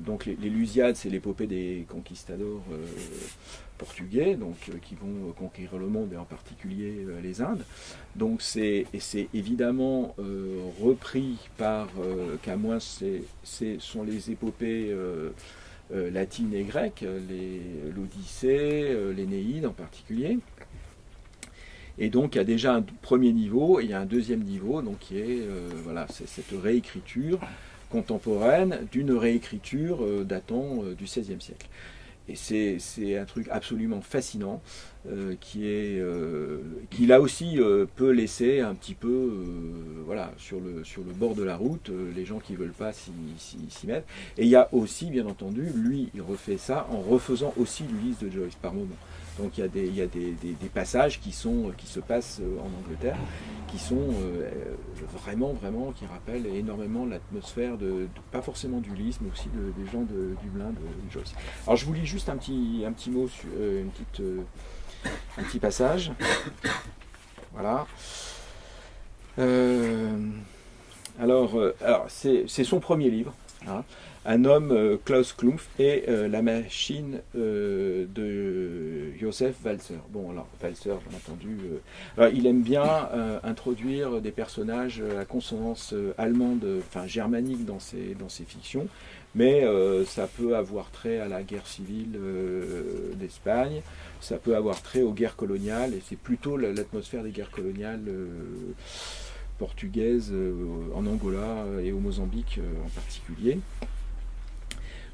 [SPEAKER 3] Donc les Lusiades, c'est l'épopée des conquistadors portugais, donc qui vont conquérir le monde et en particulier les Indes. Donc c'est évidemment repris par Camões. Sont les épopées latines et grecques, l'Odyssée, l'Énéide en particulier. Et donc il y a déjà un premier niveau et il y a un deuxième niveau, donc qui est c'est cette réécriture contemporaine d'une réécriture datant du XVIe siècle. Et c'est un truc absolument fascinant qui là aussi peut laisser un petit peu sur le bord de la route les gens qui ne veulent pas s'y mettre. Et il y a aussi, bien entendu, lui, il refait ça en refaisant aussi l'Ulysse de Joyce par moment. Donc il y a des passages qui se passent en Angleterre, qui sont vraiment, qui rappellent énormément l'atmosphère pas forcément d'Ulysse, mais aussi des gens du Dublin de Joyce. Alors je vous lis juste un petit mot, un petit passage. Voilà. Alors c'est son premier livre. Hein. Un homme, Klaus Klumpf, et la machine de Joseph Walser. Bon, alors, Walser, bien entendu, alors, il aime bien introduire des personnages à consonance allemande, enfin germanique dans ses fictions, mais ça peut avoir trait à la guerre civile d'Espagne, ça peut avoir trait aux guerres coloniales, et c'est plutôt l'atmosphère des guerres coloniales portugaises en Angola et au Mozambique en particulier.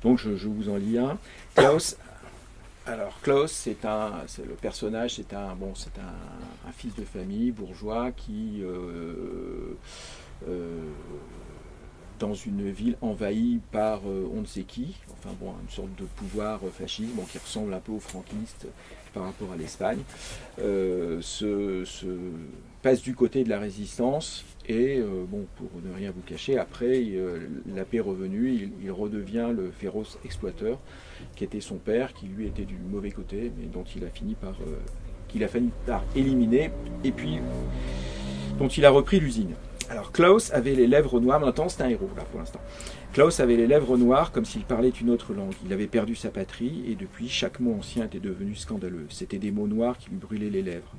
[SPEAKER 3] Donc je vous en lis un. Klaus, c'est le personnage, c'est un fils de famille bourgeois qui dans une ville envahie par on ne sait qui, enfin bon, une sorte de pouvoir fasciste, bon, qui ressemble un peu aux franquistes par rapport à l'Espagne, se passe du côté de la résistance et, bon, pour ne rien vous cacher, après, la paix revenue, il redevient le féroce exploiteur qui était son père, qui lui était du mauvais côté, mais dont il a fini par éliminer, et puis dont il a repris l'usine. Alors Klaus avait les lèvres noires, maintenant c'est un héros là pour l'instant. Klaus avait les lèvres noires comme s'il parlait une autre langue. Il avait perdu sa patrie et depuis chaque mot ancien était devenu scandaleux. C'était des mots noirs qui lui brûlaient les lèvres.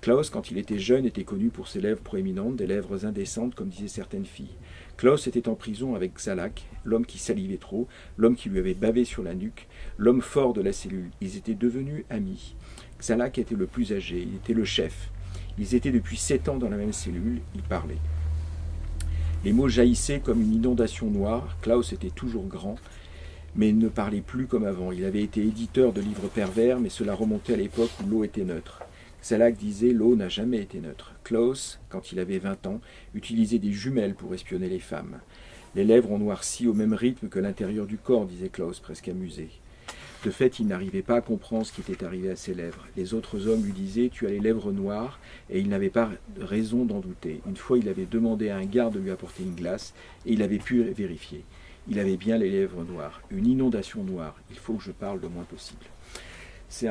[SPEAKER 3] Klaus, quand il était jeune, était connu pour ses lèvres proéminentes, des lèvres indécentes comme disaient certaines filles. Klaus était en prison avec Xalak, l'homme qui salivait trop, l'homme qui lui avait bavé sur la nuque, l'homme fort de la cellule. Ils étaient devenus amis. Xalak était le plus âgé, il était le chef. Ils étaient depuis 7 ans dans la même cellule, ils parlaient. Les mots jaillissaient comme une inondation noire. Klaus était toujours grand, mais il ne parlait plus comme avant. Il avait été éditeur de livres pervers, mais cela remontait à l'époque où l'eau était neutre. Xalak disait « l'eau n'a jamais été neutre ». Klaus, quand il avait 20 ans, utilisait des jumelles pour espionner les femmes. Les lèvres ont noirci au même rythme que l'intérieur du corps, disait Klaus, presque amusé. De fait, il n'arrivait pas à comprendre ce qui était arrivé à ses lèvres. Les autres hommes lui disaient « tu as les lèvres noires » et il n'avait pas raison d'en douter. Une fois, il avait demandé à un garde de lui apporter une glace et il avait pu vérifier. Il avait bien les lèvres noires, une inondation noire. Il faut que je parle le moins possible. C'est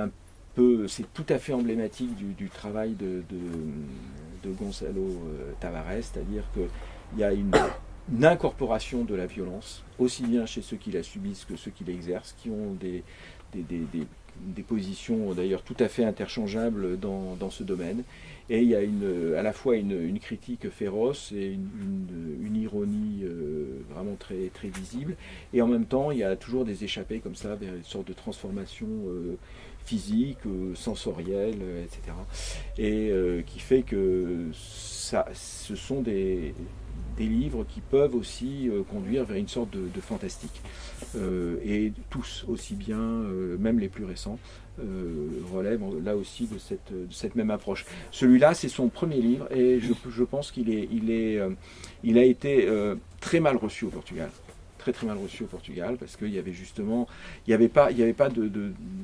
[SPEAKER 3] tout à fait emblématique du travail de Gonzalo Tavares, c'est-à-dire qu'il y a une incorporation de la violence, aussi bien chez ceux qui la subissent que ceux qui l'exercent, qui ont des positions d'ailleurs tout à fait interchangeables dans ce domaine. Et il y a à la fois une critique féroce et une ironie vraiment très, très visible. Et en même temps, il y a toujours des échappées comme ça vers une sorte de transformation physique, sensorielle, etc. Et qui fait que ce sont des livres qui peuvent aussi conduire vers une sorte de fantastique. Et tous, aussi bien, même les plus récents, relèvent là aussi de cette même approche. Celui-là, c'est son premier livre et je pense qu'il a été très mal reçu au Portugal. Très très mal reçu au Portugal parce qu'il y avait justement, il n'y avait pas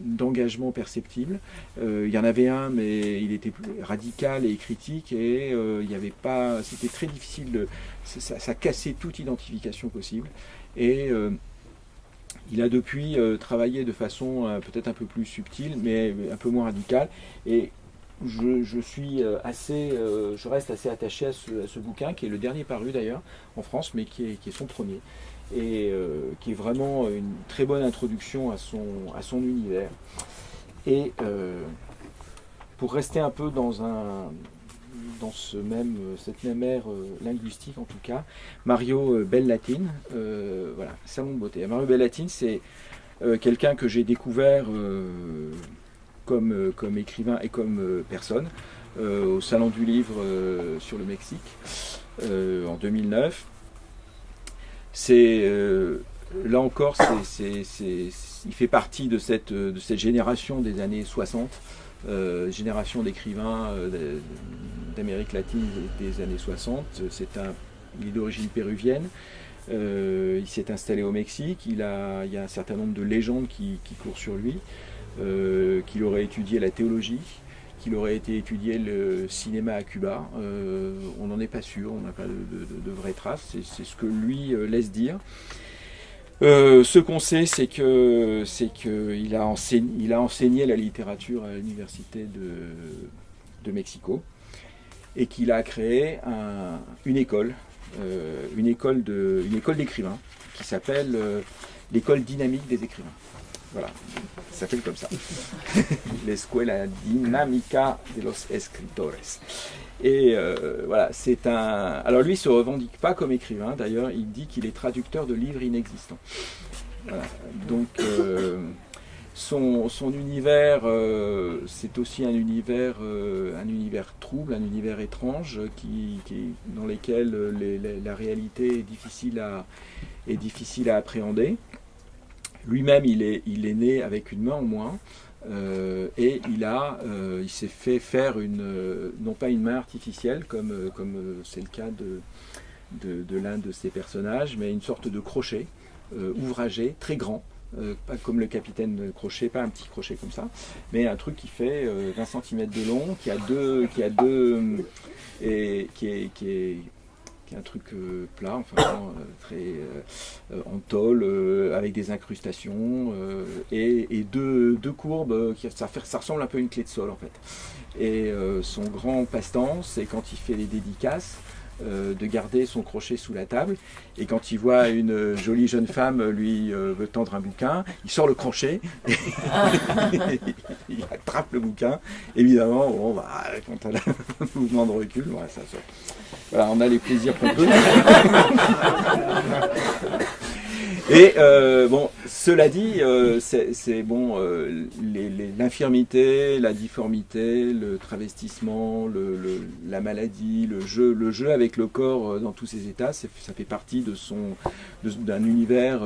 [SPEAKER 3] d'engagement perceptible. Il y en avait un, mais il était plus radical et critique et il y avait pas, c'était très difficile ça cassait toute identification possible et il a depuis travaillé de façon peut-être un peu plus subtile mais un peu moins radicale et je reste assez attaché à ce bouquin qui est le dernier paru d'ailleurs en France mais qui est son premier et qui est vraiment une très bonne introduction à son univers. Et pour rester un peu dans cette même ère linguistique en tout cas, Mario Bellatin, voilà, salon de beauté. Mario Bellatin, c'est quelqu'un que j'ai découvert comme écrivain et comme personne au salon du livre sur le Mexique en 2009. Là encore, il fait partie de cette génération des années 60, génération d'écrivains d'Amérique latine des années 60. Il est d'origine péruvienne, il s'est installé au Mexique, il y a un certain nombre de légendes qui courent sur lui, qu'il aurait étudié la théologie, qu'il aurait été étudié le cinéma à Cuba. On n'en est pas sûr, on n'a pas de vraies traces, c'est ce que lui laisse dire. Ce qu'on sait, c'est qu'il a enseigné la littérature à l'université de Mexico et qu'il a créé une école d'écrivains qui s'appelle l'école dynamique des écrivains. Voilà, ça s'appelle comme ça. L'Escuela Dinámica de los Escritores. Et voilà, c'est un... Alors lui, il ne se revendique pas comme écrivain, d'ailleurs, il dit qu'il est traducteur de livres inexistants. Voilà. Donc, son univers, c'est aussi un univers trouble, un univers étrange, dans lequel la réalité est difficile à appréhender. Lui-même, il est né avec une main en moins. Et il s'est fait faire non pas une main artificielle comme c'est le cas de l'un de ses personnages, mais une sorte de crochet ouvragé, très grand, pas comme le capitaine Crochet, pas un petit crochet comme ça, mais un truc qui fait 20 cm de long, qui est un truc plat, enfin très en tôle, avec des incrustations et deux courbes, ça ressemble un peu à une clé de sol en fait. Et son grand passe-temps, c'est quand il fait les dédicaces, de garder son crochet sous la table, et quand il voit une jolie jeune femme lui veut tendre un bouquin, il sort le crochet, il attrape le bouquin, évidemment, quand elle a un mouvement de recul, ça sort. Voilà, on a les plaisirs qu'on peut. Et cela dit, c'est bon, l'infirmité, la difformité, le travestissement, la maladie, le jeu avec le corps dans tous ses états, ça fait partie d'un univers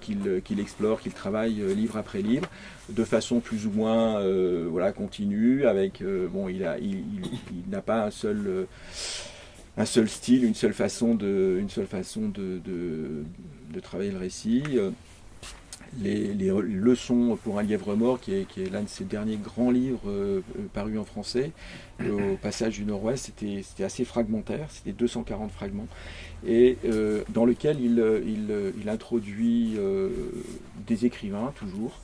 [SPEAKER 3] qu'il explore, qu'il travaille livre après livre, de façon plus ou moins continue. Avec il n'a pas un seul style, une seule façon de travailler le récit. Les leçons pour un lièvre mort, qui est l'un de ses derniers grands livres parus en français, au passage du Nord-Ouest, c'était assez fragmentaire, c'était 240 fragments, et dans lequel il introduit des écrivains, toujours.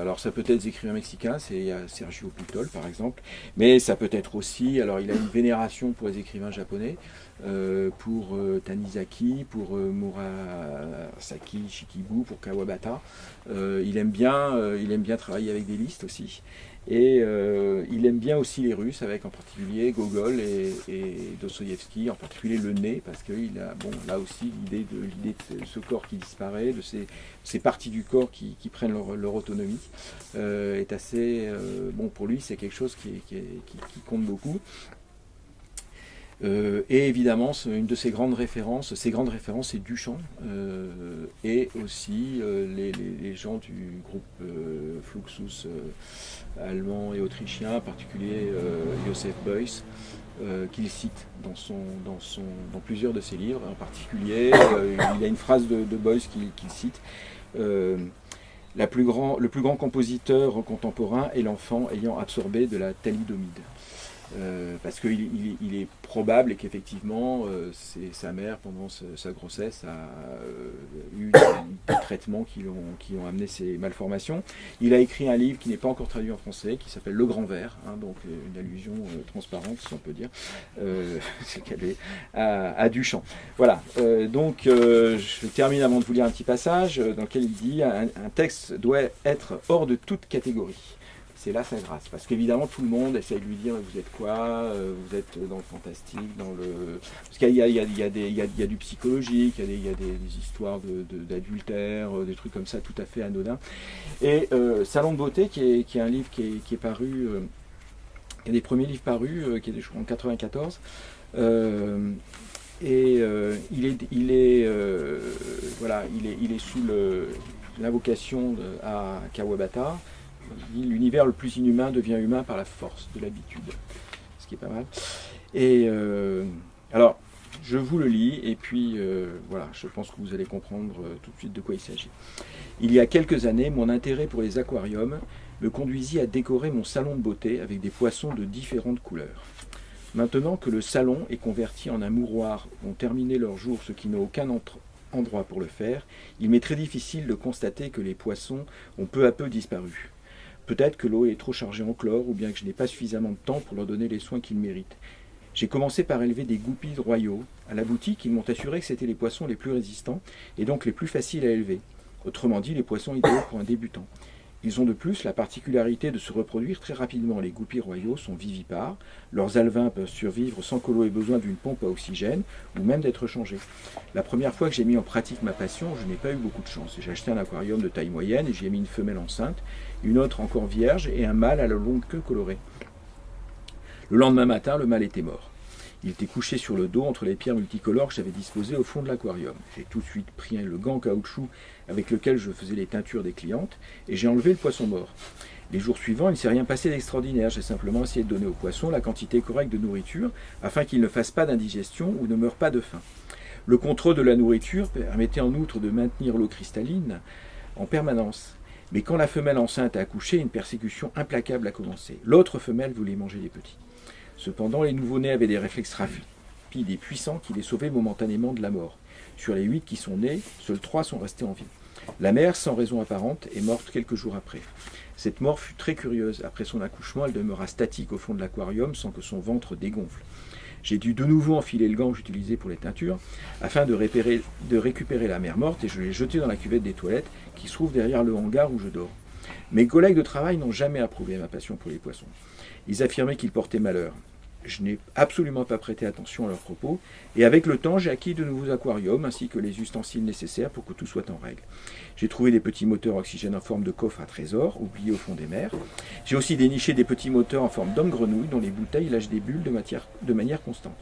[SPEAKER 3] Alors ça peut être des écrivains mexicains, il y a Sergio Putol par exemple, mais ça peut être aussi, alors il a une vénération pour les écrivains japonais, pour Tanizaki, pour Murasaki Shikibu, pour Kawabata. Il aime bien travailler avec des listes aussi. Et il aime bien aussi les Russes, avec en particulier Gogol et Dostoïevski, en particulier le nez, parce qu'il a là aussi l'idée de ce corps qui disparaît, de ces parties du corps qui prennent leur autonomie, est assez pour lui, c'est quelque chose qui compte beaucoup. Et évidemment, une de ses grandes références, c'est Duchamp, et aussi les gens du groupe Fluxus allemand et autrichien, en particulier Joseph Beuys, qu'il cite dans plusieurs de ses livres. En particulier, il y a une phrase de Beuys qu'il cite. Le plus grand compositeur contemporain est l'enfant ayant absorbé de la thalidomide. Parce qu'il est probable qu'effectivement sa mère pendant sa grossesse a eu des traitements qui ont amené ces malformations. Il a écrit un livre qui n'est pas encore traduit en français, qui s'appelle Le Grand Vert, donc une allusion transparente, si on peut dire, à Duchamp. Voilà, donc je termine avant de vous lire un petit passage dans lequel il dit un texte doit être hors de toute catégorie. C'est là sa grâce, parce qu'évidemment tout le monde essaye de lui dire vous êtes quoi, vous êtes dans le fantastique, parce qu'il y a du psychologique, il y a des histoires d'adultère, des trucs comme ça tout à fait anodins. Et Salon de beauté, qui est un livre qui est paru, qui est des premiers livres parus, qui est en 1994, et il est sous l'invocation à Kawabata. L'univers le plus inhumain devient humain par la force de l'habitude, ce qui est pas mal. Et alors, je vous le lis, et puis je pense que vous allez comprendre tout de suite de quoi il s'agit. Il y a quelques années, mon intérêt pour les aquariums me conduisit à décorer mon salon de beauté avec des poissons de différentes couleurs. Maintenant que le salon est converti en un mouroir où ont terminé leur jour ceux qui n'ont aucun endroit pour le faire, il m'est très difficile de constater que les poissons ont peu à peu disparu. Peut-être que l'eau est trop chargée en chlore, ou bien que je n'ai pas suffisamment de temps pour leur donner les soins qu'ils méritent. J'ai commencé par élever des guppies royaux. À la boutique, ils m'ont assuré que c'était les poissons les plus résistants, et donc les plus faciles à élever. Autrement dit, les poissons idéaux pour un débutant. Ils ont de plus la particularité de se reproduire très rapidement. Les goupies royaux sont vivipares, leurs alevins peuvent survivre sans que l'eau ait besoin d'une pompe à oxygène ou même d'être changée. La première fois que j'ai mis en pratique ma passion, je n'ai pas eu beaucoup de chance. J'ai acheté un aquarium de taille moyenne et j'y ai mis une femelle enceinte, une autre encore vierge et un mâle à la longue queue colorée. Le lendemain matin, le mâle était mort. Il était couché sur le dos entre les pierres multicolores que j'avais disposées au fond de l'aquarium. J'ai tout de suite pris le gant en caoutchouc avec lequel je faisais les teintures des clientes et j'ai enlevé le poisson mort. Les jours suivants, il ne s'est rien passé d'extraordinaire. J'ai simplement essayé de donner au poisson la quantité correcte de nourriture afin qu'il ne fasse pas d'indigestion ou ne meure pas de faim. Le contrôle de la nourriture permettait en outre de maintenir l'eau cristalline en permanence. Mais quand la femelle enceinte a accouché, une persécution implacable a commencé. L'autre femelle voulait manger les petits. Cependant, les nouveau-nés avaient des réflexes rapides et puissants qui les sauvaient momentanément de la mort. Sur les 8 qui sont nés, seuls 3 sont restés en vie. La mère, sans raison apparente, est morte quelques jours après. Cette mort fut très curieuse. Après son accouchement, elle demeura statique au fond de l'aquarium sans que son ventre dégonfle. J'ai dû de nouveau enfiler le gant que j'utilisais pour les teintures afin de récupérer la mère morte et je l'ai jetée dans la cuvette des toilettes qui se trouve derrière le hangar où je dors. Mes collègues de travail n'ont jamais approuvé ma passion pour les poissons. Ils affirmaient qu'ils portaient malheur. Je n'ai absolument pas prêté attention à leurs propos, et avec le temps, j'ai acquis de nouveaux aquariums, ainsi que les ustensiles nécessaires pour que tout soit en règle. J'ai trouvé des petits moteurs oxygène en forme de coffre à trésor, oubliés au fond des mers. J'ai aussi déniché des petits moteurs en forme d'homme-grenouille, dont les bouteilles lâchent des bulles de manière constante.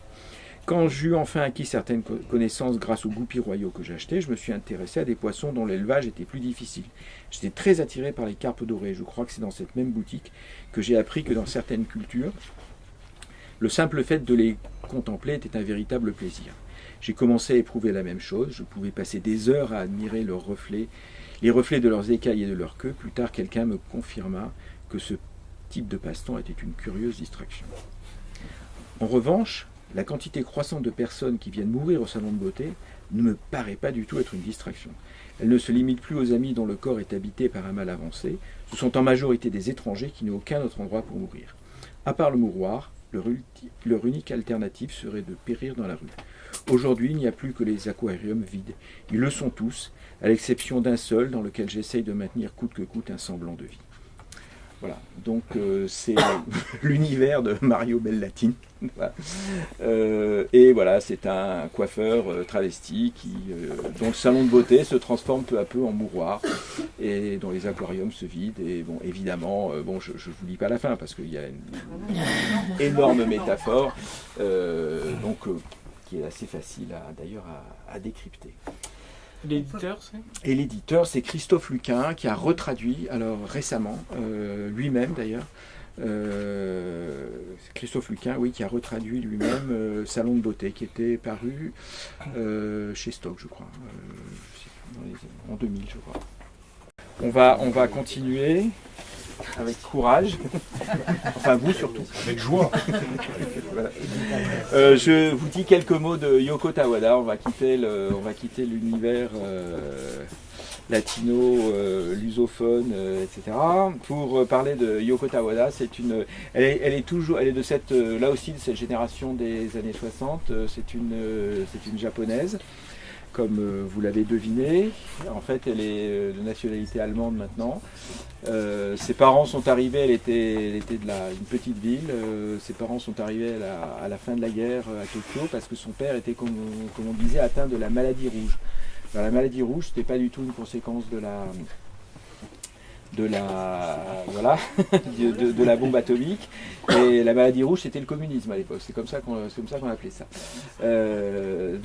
[SPEAKER 3] Quand j'eus enfin acquis certaines connaissances grâce aux goupies royaux que j'achetais, je me suis intéressé à des poissons dont l'élevage était plus difficile. J'étais très attiré par les carpes dorées. Je crois que c'est dans cette même boutique que j'ai appris que dans certaines cultures, le simple fait de les contempler était un véritable plaisir. J'ai commencé à éprouver la même chose. Je pouvais passer des heures à admirer leurs reflets, les reflets de leurs écailles et de leur queue. Plus tard, quelqu'un me confirma que ce type de passe-temps était une curieuse distraction. En revanche, la quantité croissante de personnes qui viennent mourir au salon de beauté ne me paraît pas du tout être une distraction. Elle ne se limite plus aux amis dont le corps est habité par un mal avancé. Ce sont en majorité des étrangers qui n'ont aucun autre endroit pour mourir. À part le mouroir, leur unique alternative serait de périr dans la rue. Aujourd'hui, il n'y a plus que les aquariums vides. Ils le sont tous, à l'exception d'un seul dans lequel j'essaye de maintenir coûte que coûte un semblant de vie. Voilà, donc c'est l'univers de Mario Bellatine. Voilà. Et voilà, c'est un coiffeur travesti dont le salon de beauté se transforme peu à peu en mouroir et dont les aquariums se vident. Et bon, évidemment, je ne vous lis pas la fin parce qu'il y a une énorme métaphore qui est assez facile d'ailleurs à décrypter.
[SPEAKER 2] L'éditeur, c'est ?
[SPEAKER 3] Et l'éditeur, c'est Christophe Luquin, qui a retraduit, alors récemment, lui-même d'ailleurs, Christophe Luquin, oui, qui a retraduit lui-même Salon de beauté, qui était paru chez Stock, je crois, en 2000, je crois. On va continuer avec courage, enfin vous surtout.
[SPEAKER 2] Avec joie.
[SPEAKER 3] Voilà. Je vous dis quelques mots de Yoko Tawada. On va quitter l'univers latino, lusophone, etc. Pour parler de Yoko Tawada. Elle est de cette, là aussi, de cette génération des années 60. C'est une japonaise. Comme vous l'avez deviné, en fait elle est de nationalité allemande maintenant. Ses parents sont arrivés, elle était une petite ville, ses parents sont arrivés à la fin de la guerre à Tokyo parce que son père était, comme on disait, atteint de la maladie rouge. Alors, la maladie rouge, c'était pas du tout une conséquence de la bombe atomique, et la maladie rouge c'était le communisme à l'époque, c'est comme ça qu'on appelait ça. Elle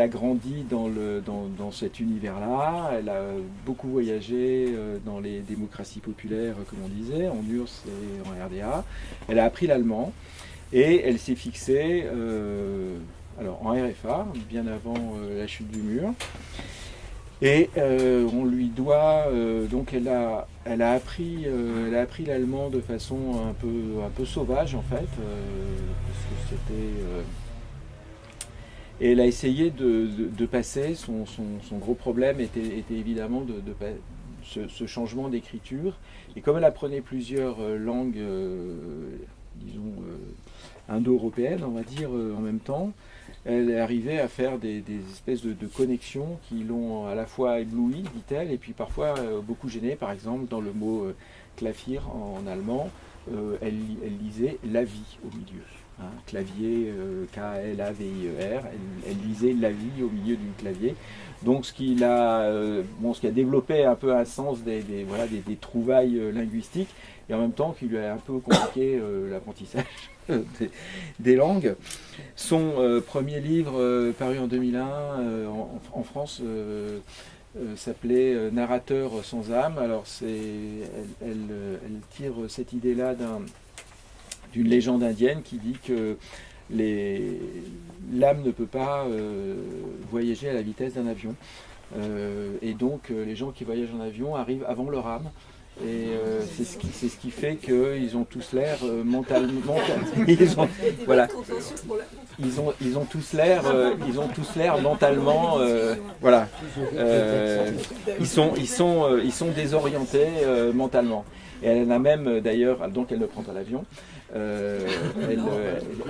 [SPEAKER 3] a grandi dans cet univers-là. Elle a beaucoup voyagé dans les démocraties populaires, comme on disait, en URSS et en RDA. Elle a appris l'allemand et elle s'est fixée en RFA bien avant la chute du mur. Et on lui doit donc elle a appris l'allemand de façon un peu sauvage en fait, parce que c'était et elle a essayé de passer son gros problème était évidemment ce changement d'écriture, et comme elle apprenait plusieurs langues disons indo-européennes, on va dire, en même temps, elle est arrivée à faire des espèces de connexions qui l'ont à la fois ébloui, dit-elle, et puis parfois beaucoup gêné. Par exemple, dans le mot Klavier en allemand, elle lisait la vie au milieu. Hein, clavier, K-L-A-V-I-E-R, elle lisait la vie au milieu du clavier. Donc ce qui a développé un peu un sens des trouvailles linguistiques, et en même temps qui lui a un peu compliqué l'apprentissage des langues. Son premier livre paru en 2001 en France s'appelait Narrateur sans âme. Alors elle tire cette idée-là d'une légende indienne qui dit que l'âme ne peut pas voyager à la vitesse d'un avion. Et donc les gens qui voyagent en avion arrivent avant leur âme. Et c'est ce qui fait qu'ils ont tous l'air mentalement. Ils ont tous l'air mentalement. Voilà. Ils sont désorientés mentalement. Et elle en a même d'ailleurs, donc elle ne prend pas l'avion. Elle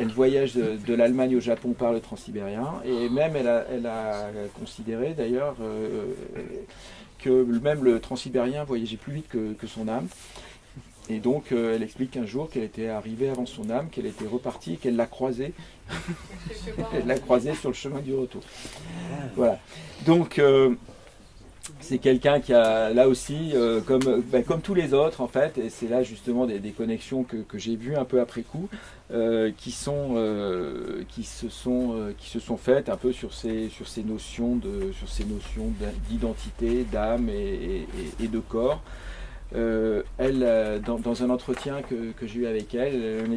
[SPEAKER 3] voyage de l'Allemagne au Japon par le transsibérien, et même elle a considéré d'ailleurs que même le transsibérien voyageait plus vite que son âme. Et donc elle explique qu'un jour qu'elle était arrivée avant son âme, qu'elle était repartie, qu'elle l'a croisée. Elle l'a croisée sur le chemin du retour. Voilà. Donc c'est quelqu'un qui a là aussi, comme tous les autres en fait, et c'est là justement des connexions que j'ai vues un peu après coup, qui se sont faites un peu sur ces notions d'identité, d'âme et de corps. Elle, dans un entretien que j'ai eu avec elle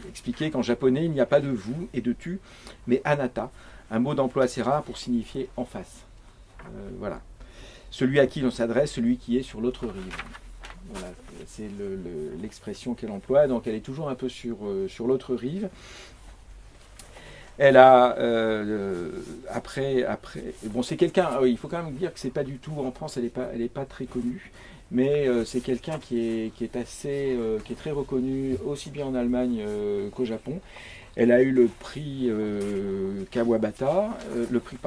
[SPEAKER 3] expliquait qu'en japonais il n'y a pas de vous et de tu, mais anatta, un mot d'emploi assez rare pour signifier en face. Voilà. Celui à qui l'on s'adresse, celui qui est sur l'autre rive. Voilà, c'est l'expression qu'elle emploie. Donc elle est toujours un peu sur l'autre rive. Elle a après bon, c'est quelqu'un. Il faut quand même dire que c'est pas du tout en France. Elle est pas très connue, mais c'est quelqu'un qui est très reconnu aussi bien en Allemagne qu'au Japon. Elle a eu le prix Kawabata, le prix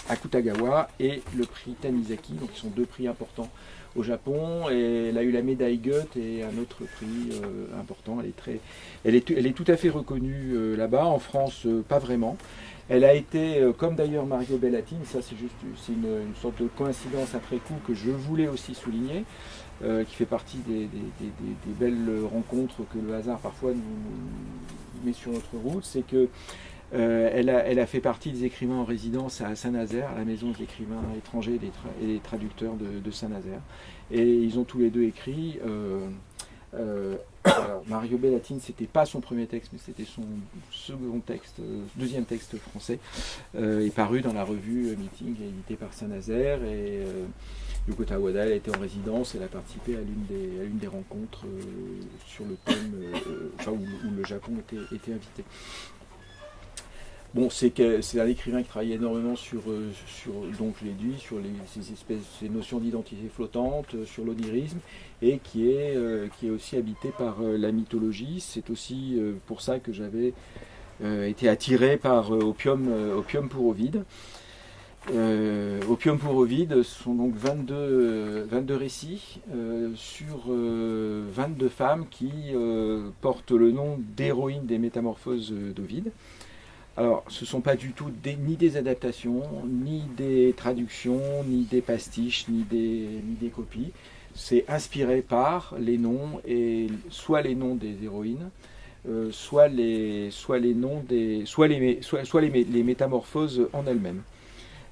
[SPEAKER 3] Akutagawa et le prix Tanizaki, donc ils sont deux prix importants au Japon. Et elle a eu la médaille Goethe et un autre prix important. Elle est tout à fait reconnue là-bas. En France, pas vraiment. Elle a été, comme d'ailleurs Mario Bellatin, ça c'est une sorte de coïncidence après coup que je voulais aussi souligner, qui fait partie des belles rencontres que le hasard parfois nous met sur notre route, c'est que elle a fait partie des écrivains en résidence à Saint-Nazaire, à la maison des écrivains étrangers et des traducteurs de Saint-Nazaire. Et ils ont tous les deux écrit. Alors, Mario Bellatin, c'était pas son premier texte, mais c'était son deuxième texte français, est paru dans la revue Meeting, édité par Saint-Nazaire. Et Yoko Tawada, elle a été en résidence, elle a participé à l'une des rencontres sur le thème, où le Japon était invité. Bon, c'est un écrivain qui travaille énormément sur donc je l'ai dit, sur ces notions d'identité flottante, sur l'onirisme, et qui est aussi habité par la mythologie. C'est aussi pour ça que j'avais été attiré par Opium pour Ovide. Opium pour Ovide sont donc 22 récits sur 22 femmes qui portent le nom d'héroïnes des métamorphoses d'Ovide. Alors, ce ne sont pas du tout ni des adaptations, ni des traductions, ni des pastiches, ni des copies. C'est inspiré par les noms, et soit les noms des héroïnes, soit les métamorphoses en elles-mêmes.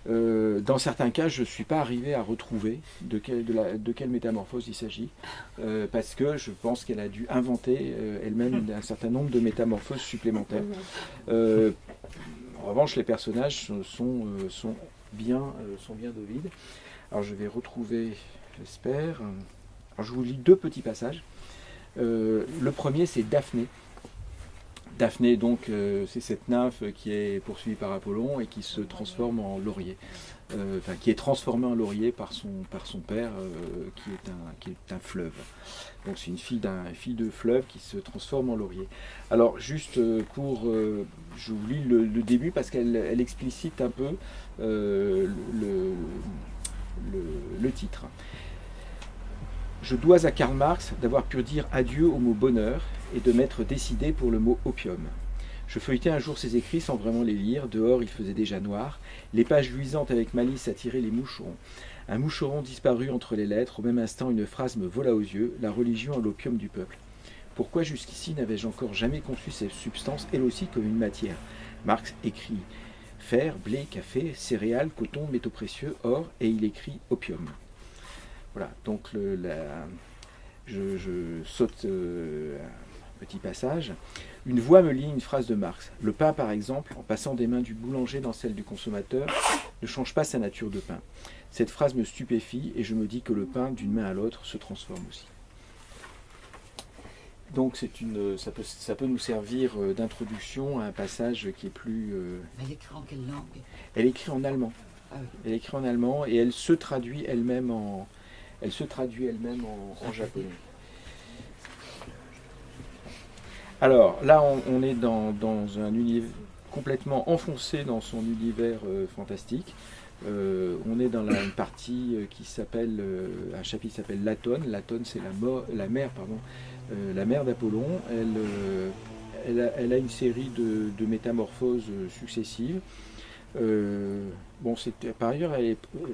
[SPEAKER 3] Dans certains cas, je ne suis pas arrivé à retrouver de quelle métamorphose il s'agit, parce que je pense qu'elle a dû inventer elle-même un certain nombre de métamorphoses supplémentaires. En revanche, les personnages sont bien d'Ovide. Alors je vais retrouver, j'espère. Alors je vous lis deux petits passages. Le premier, c'est Daphné. Daphné, donc, c'est cette nymphe qui est poursuivie par Apollon et qui se transforme en laurier. qui est transformée en laurier par son père, qui est un fleuve. Donc c'est une fille de fleuve qui se transforme en laurier. Alors juste je vous lis le début parce qu'elle explicite un peu le titre. Je dois à Karl Marx d'avoir pu dire adieu au mot bonheur et de m'être décidé pour le mot opium. Je feuilletais un jour ses écrits sans vraiment les lire. Dehors, il faisait déjà noir. Les pages luisantes avec malice attiraient les moucherons. Un moucheron disparut entre les lettres. Au même instant, une phrase me vola aux yeux. La religion est l'opium du peuple. Pourquoi jusqu'ici n'avais-je encore jamais conçu cette substance, elle aussi, comme une matière ? Marx écrit fer, blé, café, céréales, coton, métaux précieux, or, et il écrit opium. Voilà, donc je saute un petit passage. Une voix me lit une phrase de Marx. Le pain, par exemple, en passant des mains du boulanger dans celles du consommateur, ne change pas sa nature de pain. Cette phrase me stupéfie et je me dis que le pain, d'une main à l'autre, se transforme aussi. Donc ça peut nous servir d'introduction à un passage qui est plus...
[SPEAKER 5] Elle écrit en quelle langue ?
[SPEAKER 3] Elle écrit en allemand.
[SPEAKER 5] Ah oui.
[SPEAKER 3] Elle écrit en allemand et elle se traduit elle-même en japonais. Alors là, on est dans un univers complètement enfoncé dans son univers fantastique. On est dans une partie qui s'appelle, un chapitre qui s'appelle Latone. Latone, c'est la mère d'Apollon. Elle a une série de métamorphoses successives. Par ailleurs,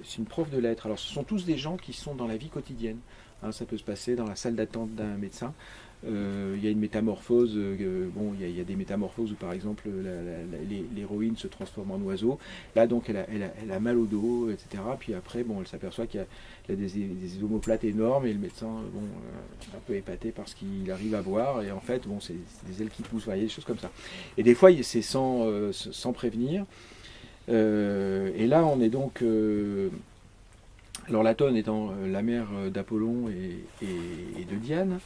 [SPEAKER 3] c'est une prof de lettres. Alors, ce sont tous des gens qui sont dans la vie quotidienne. Ça peut se passer dans la salle d'attente d'un médecin. Il y a une métamorphose. Il y a des métamorphoses où, par exemple, l'héroïne se transforme en oiseau. Là, donc, elle a mal au dos, etc. Puis après, elle s'aperçoit qu'il y a des omoplates énormes et le médecin, un peu épaté par ce qu'il arrive à voir. Et en fait, c'est des ailes qui poussent. Il y a des choses comme ça. Et des fois, c'est sans prévenir. Et là, on est donc... alors, Latone étant la mère d'Apollon et de Diane,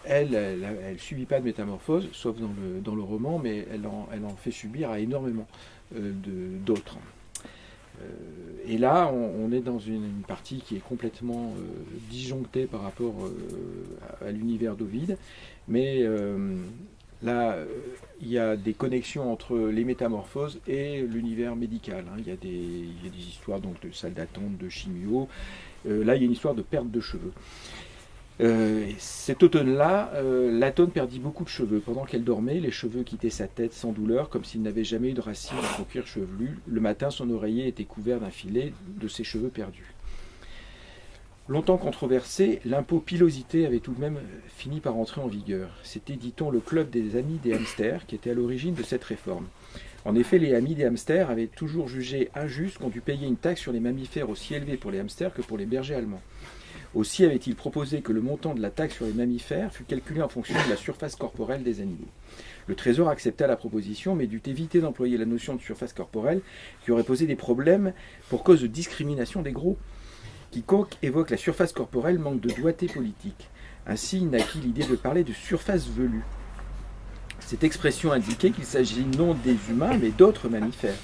[SPEAKER 3] elle subit pas de métamorphose, sauf dans le roman, mais elle en fait subir à énormément d'autres. Et là, on est dans une partie qui est complètement disjonctée par rapport à l'univers d'Ovide, mais là, il y a des connexions entre les métamorphoses et l'univers médical. Il y a des histoires donc, de salle d'attente, de chimio. Là, il y a une histoire de perte de cheveux. Cet automne-là, Latone perdit beaucoup de cheveux. Pendant qu'elle dormait, les cheveux quittaient sa tête sans douleur, comme s'il n'avait jamais eu de racines dans son cuir chevelu. Le matin, son oreiller était couvert d'un filet de ses cheveux perdus. Longtemps controversé, l'impôt pilosité avait tout de même fini par entrer en vigueur. C'était, dit-on, le club des amis des hamsters qui était à l'origine de cette réforme. En effet, les amis des hamsters avaient toujours jugé injuste qu'on dût payer une taxe sur les mammifères aussi élevée pour les hamsters que pour les bergers allemands. Aussi avait-il proposé que le montant de la taxe sur les mammifères fût calculé en fonction de la surface corporelle des animaux. Le Trésor accepta la proposition, mais dut éviter d'employer la notion de surface corporelle qui aurait posé des problèmes pour cause de discrimination des gros. Quiconque évoque la surface corporelle manque de doigté politique. Ainsi, il naquit l'idée de parler de surface velue. Cette expression indiquait qu'il s'agit non des humains, mais d'autres mammifères.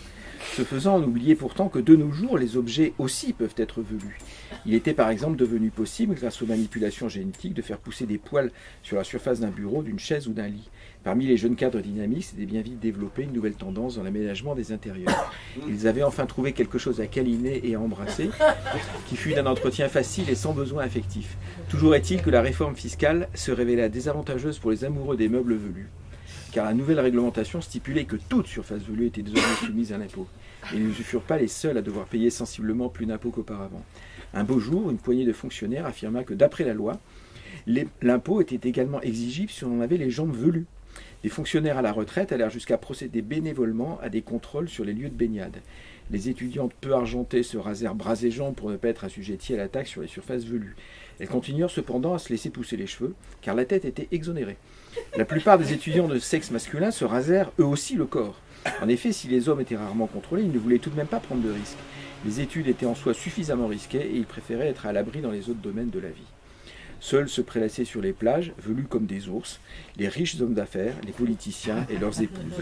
[SPEAKER 3] Ce faisant, on oubliait pourtant que de nos jours, les objets aussi peuvent être velus. Il était par exemple devenu possible, grâce aux manipulations génétiques, de faire pousser des poils sur la surface d'un bureau, d'une chaise ou d'un lit. Parmi les jeunes cadres dynamiques, c'était bien vite développé une nouvelle tendance dans l'aménagement des intérieurs. Ils avaient enfin trouvé quelque chose à câliner et à embrasser, qui fut d'un entretien facile et sans besoin affectif. Toujours est-il que la réforme fiscale se révéla désavantageuse pour les amoureux des meubles velus, car la nouvelle réglementation stipulait que toute surface velue était désormais soumise à l'impôt. Et ils ne furent pas les seuls à devoir payer sensiblement plus d'impôts qu'auparavant. Un beau jour, une poignée de fonctionnaires affirma que d'après la loi, l'impôt était également exigible si on en avait les jambes velues. Des fonctionnaires à la retraite allèrent jusqu'à procéder bénévolement à des contrôles sur les lieux de baignade. Les étudiantes peu argentées se rasèrent bras et jambes pour ne pas être assujetties à la taxe sur les surfaces velues. Elles continuèrent cependant à se laisser pousser les cheveux, car la tête était exonérée. La plupart des étudiants de sexe masculin se rasèrent eux aussi le corps. En effet, si les hommes étaient rarement contrôlés, ils ne voulaient tout de même pas prendre de risques. Les études étaient en soi suffisamment risquées et ils préféraient être à l'abri dans les autres domaines de la vie. Seuls se prélassaient sur les plages, velus comme des ours, les riches hommes d'affaires, les politiciens et leurs épouses.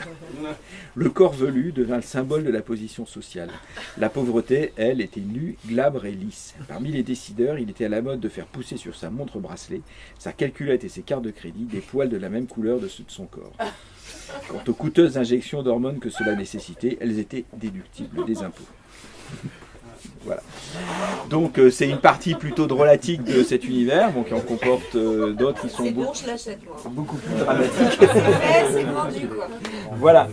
[SPEAKER 3] Le corps velu devint le symbole de la position sociale. La pauvreté, elle, était nue, glabre et lisse. Parmi les décideurs, il était à la mode de faire pousser sur sa montre bracelet, sa calculette et ses cartes de crédit des poils de la même couleur de ceux de son corps. Quant aux coûteuses injections d'hormones que cela nécessitait, elles étaient déductibles des impôts. Voilà. Donc c'est une partie plutôt drôlatique de cet univers, bon, qui en comporte d'autres qui sont
[SPEAKER 6] C'est bon, je l'achète moi.
[SPEAKER 3] beaucoup plus dramatiques.
[SPEAKER 6] C'est vendu quoi.
[SPEAKER 3] Voilà.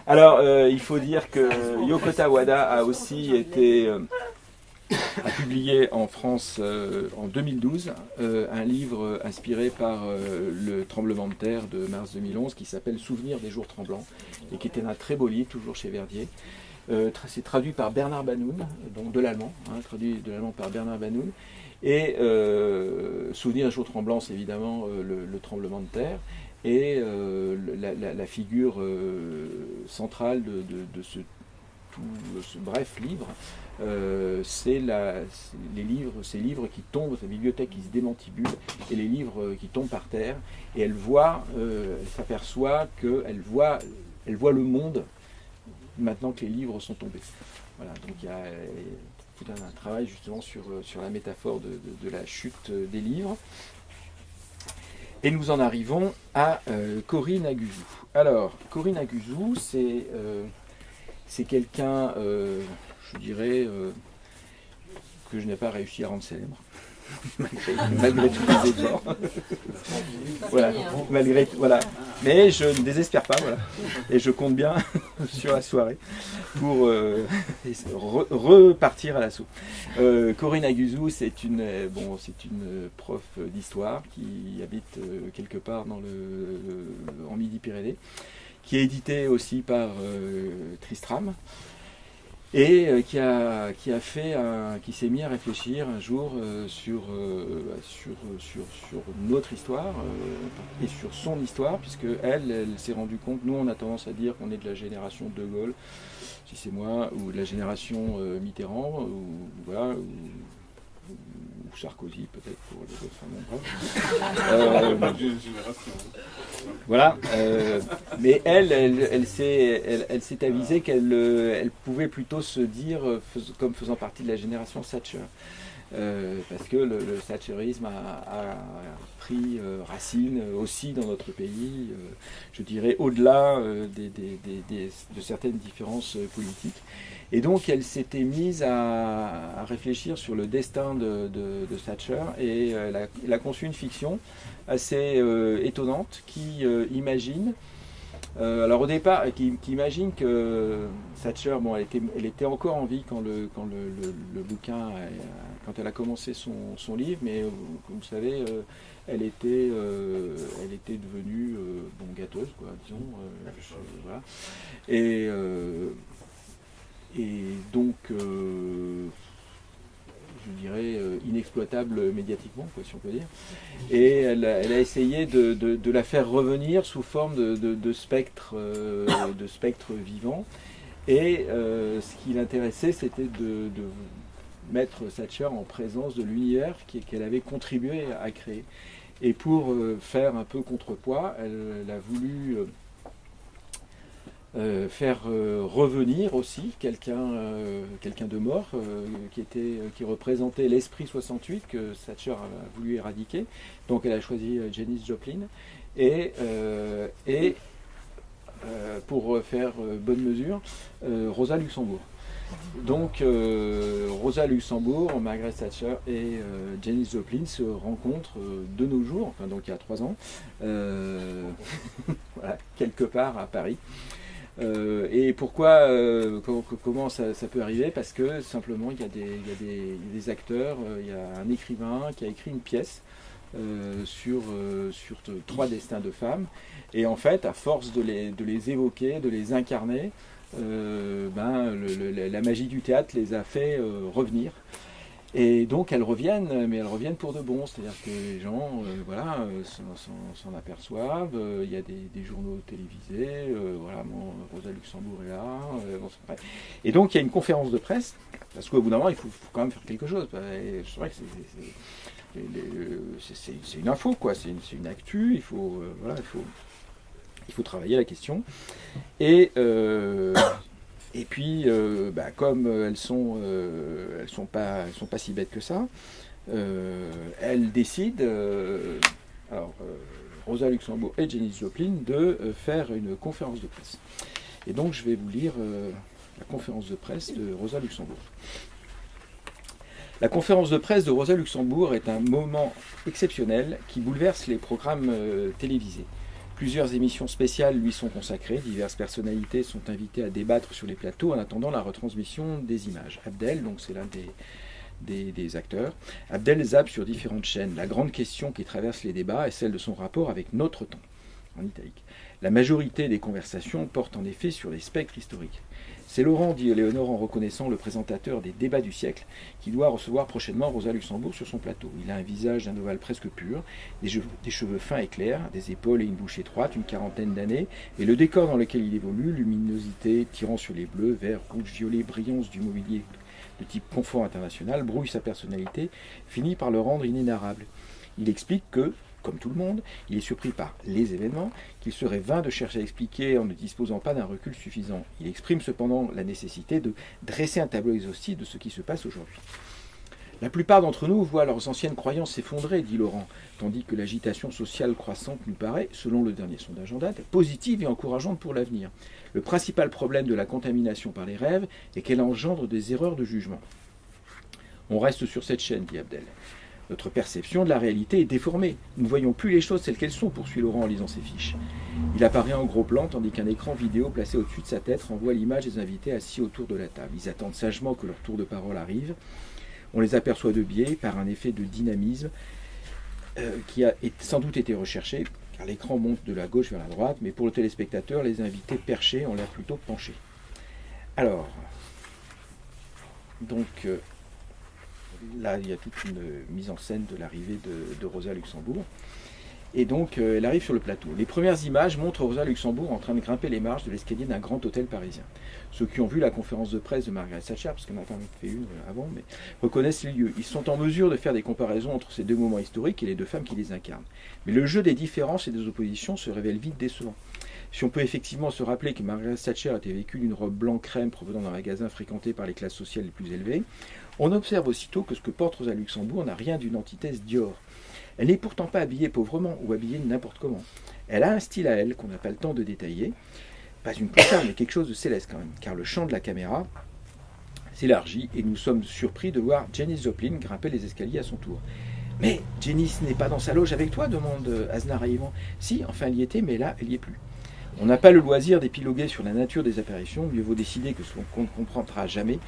[SPEAKER 3] Alors il faut dire que Yoko Tawada a aussi été a publié en France en 2012 un livre inspiré par le tremblement de terre de mars 2011 qui s'appelle Souvenirs des jours tremblants et qui était un très beau livre, toujours chez Verdier. C'est traduit par Bernard Banoun, donc de l'allemand, traduit de l'allemand par Bernard Banoun. Et Souvenirs des jours tremblants, c'est évidemment le tremblement de terre. Et la figure centrale de ce bref livre, c'est ces livres qui tombent, sa bibliothèque qui se démantibule, et les livres qui tombent par terre. Et elle s'aperçoit qu'elle voit le monde maintenant que les livres sont tombés. Voilà, donc il y a tout un travail justement sur la métaphore de la chute des livres. Et nous en arrivons à Corinne Aguzou. Alors, Corinne Aguzou, c'est quelqu'un, je dirais, que je n'ai pas réussi à rendre célèbre. malgré tous les efforts. Voilà, voilà. Mais je ne désespère pas, voilà. Et je compte bien sur la soirée pour repartir à l'assaut. Corinne Aguzou, c'est une prof d'histoire qui habite quelque part en Midi-Pyrénées, qui est édité aussi par Tristram. Et qui s'est mis à réfléchir un jour sur notre histoire et sur son histoire, puisque elle s'est rendue compte, nous on a tendance à dire qu'on est de la génération De Gaulle, si c'est moi, ou de la génération Mitterrand, ou Sarkozy peut-être pour les autres, voilà. Mais elle s'est avisée qu'elle pouvait plutôt se dire comme faisant partie de la génération Thatcher. Parce que le thatcherisme a pris racine aussi dans notre pays, je dirais au-delà de certaines différences politiques. Et donc elle s'était mise à réfléchir sur le destin de Thatcher et elle a conçu une fiction assez étonnante qui imagine, alors au départ, qui imagine que Thatcher, bon, elle était encore en vie quand le bouquin, quand elle a commencé son livre, mais comme vous savez, elle était devenue gâteuse, quoi, disons, voilà. Et donc, je dirais, inexploitable médiatiquement, quoi, si on peut dire. Et elle a essayé de la faire revenir sous forme de spectre vivant. Et ce qui l'intéressait, c'était de mettre Thatcher en présence de l'univers qu'elle avait contribué à créer. Et pour faire un peu contrepoids, elle a voulu faire revenir aussi quelqu'un de mort qui représentait l'esprit 68 que Thatcher a voulu éradiquer. Donc elle a choisi Janis Joplin et pour faire bonne mesure, Rosa Luxembourg. Donc Rosa Luxembourg, Margaret Thatcher et Janis Joplin se rencontrent de nos jours, enfin donc il y a 3 ans, voilà, quelque part à Paris. Et pourquoi, comment ça peut arriver? Parce que simplement il y a des acteurs, il y a un écrivain qui a écrit une pièce sur 3 destins de femmes, et en fait à force de les évoquer, de les incarner, la magie du théâtre les a fait revenir. Et donc elles reviennent, mais elles reviennent pour de bon, c'est-à-dire que les gens s'en aperçoivent, il y a des journaux télévisés, Rosa Luxembourg est là, et donc il y a une conférence de presse, parce qu'au bout d'un moment il faut quand même faire quelque chose. Et c'est vrai que c'est une info, quoi. C'est une actu. Voilà, il faut travailler la question. Et puis, comme elles sont pas si bêtes que ça, elles décident, Rosa Luxembourg et Janis Joplin, de faire une conférence de presse. Et donc, je vais vous lire la conférence de presse de Rosa Luxembourg. La conférence de presse de Rosa Luxembourg est un moment exceptionnel qui bouleverse les programmes télévisés. Plusieurs émissions spéciales lui sont consacrées, diverses personnalités sont invitées à débattre sur les plateaux en attendant la retransmission des images. Abdel, donc c'est l'un des acteurs, Abdel zappe sur différentes chaînes. La grande question qui traverse les débats est celle de son rapport avec notre temps, en italique. La majorité des conversations portent en effet sur les spectres historiques. C'est Laurent, dit Léonore en reconnaissant le présentateur des débats du siècle, qui doit recevoir prochainement Rosa Luxembourg sur son plateau. Il a un visage d'un ovale presque pur, des cheveux fins et clairs, des épaules et une bouche étroite, une quarantaine d'années, et le décor dans lequel il évolue, luminosité tirant sur les bleus, verts, rouges, violets, brillance du mobilier de type confort international, brouille sa personnalité, finit par le rendre inénarrable. Il explique que, comme tout le monde, il est surpris par les événements, qu'il serait vain de chercher à expliquer en ne disposant pas d'un recul suffisant. Il exprime cependant la nécessité de dresser un tableau exhaustif de ce qui se passe aujourd'hui. La plupart d'entre nous voient leurs anciennes croyances s'effondrer, dit Laurent, tandis que l'agitation sociale croissante nous paraît, selon le dernier sondage en date, positive et encourageante pour l'avenir. Le principal problème de la contamination par les rêves est qu'elle engendre des erreurs de jugement. On reste sur cette chaîne, dit Abdel. Notre perception de la réalité est déformée. Nous ne voyons plus les choses telles qu'elles sont, poursuit Laurent en lisant ses fiches. Il apparaît en gros plan, tandis qu'un écran vidéo placé au-dessus de sa tête renvoie l'image des invités assis autour de la table. Ils attendent sagement que leur tour de parole arrive. On les aperçoit de biais par un effet de dynamisme qui a sans doute été recherché, car l'écran monte de la gauche vers la droite, mais pour le téléspectateur, les invités perchés ont l'air plutôt penchés. Alors, donc... là, il y a toute une mise en scène de l'arrivée de Rosa Luxembourg. Et donc, elle arrive sur le plateau. Les premières images montrent Rosa Luxembourg en train de grimper les marches de l'escalier d'un grand hôtel parisien. Ceux qui ont vu la conférence de presse de Margaret Thatcher, parce qu'on a quand même fait une avant, mais reconnaissent les lieux. Ils sont en mesure de faire des comparaisons entre ces deux moments historiques et les deux femmes qui les incarnent. Mais le jeu des différences et des oppositions se révèle vite décevant. Si on peut effectivement se rappeler que Margaret Thatcher était vêtue d'une robe blanc crème provenant d'un magasin fréquenté par les classes sociales les plus élevées, on observe aussitôt que ce que porte Rosa Luxembourg n'a rien d'une antithèse Dior. Elle n'est pourtant pas habillée pauvrement ou habillée n'importe comment. Elle a un style à elle qu'on n'a pas le temps de détailler. Pas une clochard, mais quelque chose de céleste quand même, car le champ de la caméra s'élargit et nous sommes surpris de voir Janis Joplin grimper les escaliers à son tour. « Mais Janis n'est pas dans sa loge avec toi ?» demande Aznar naïvement. « Si, enfin elle y était, mais là, elle n'y est plus. » On n'a pas le loisir d'épiloguer sur la nature des apparitions, mieux vaut décider qu'on ne comprendra jamais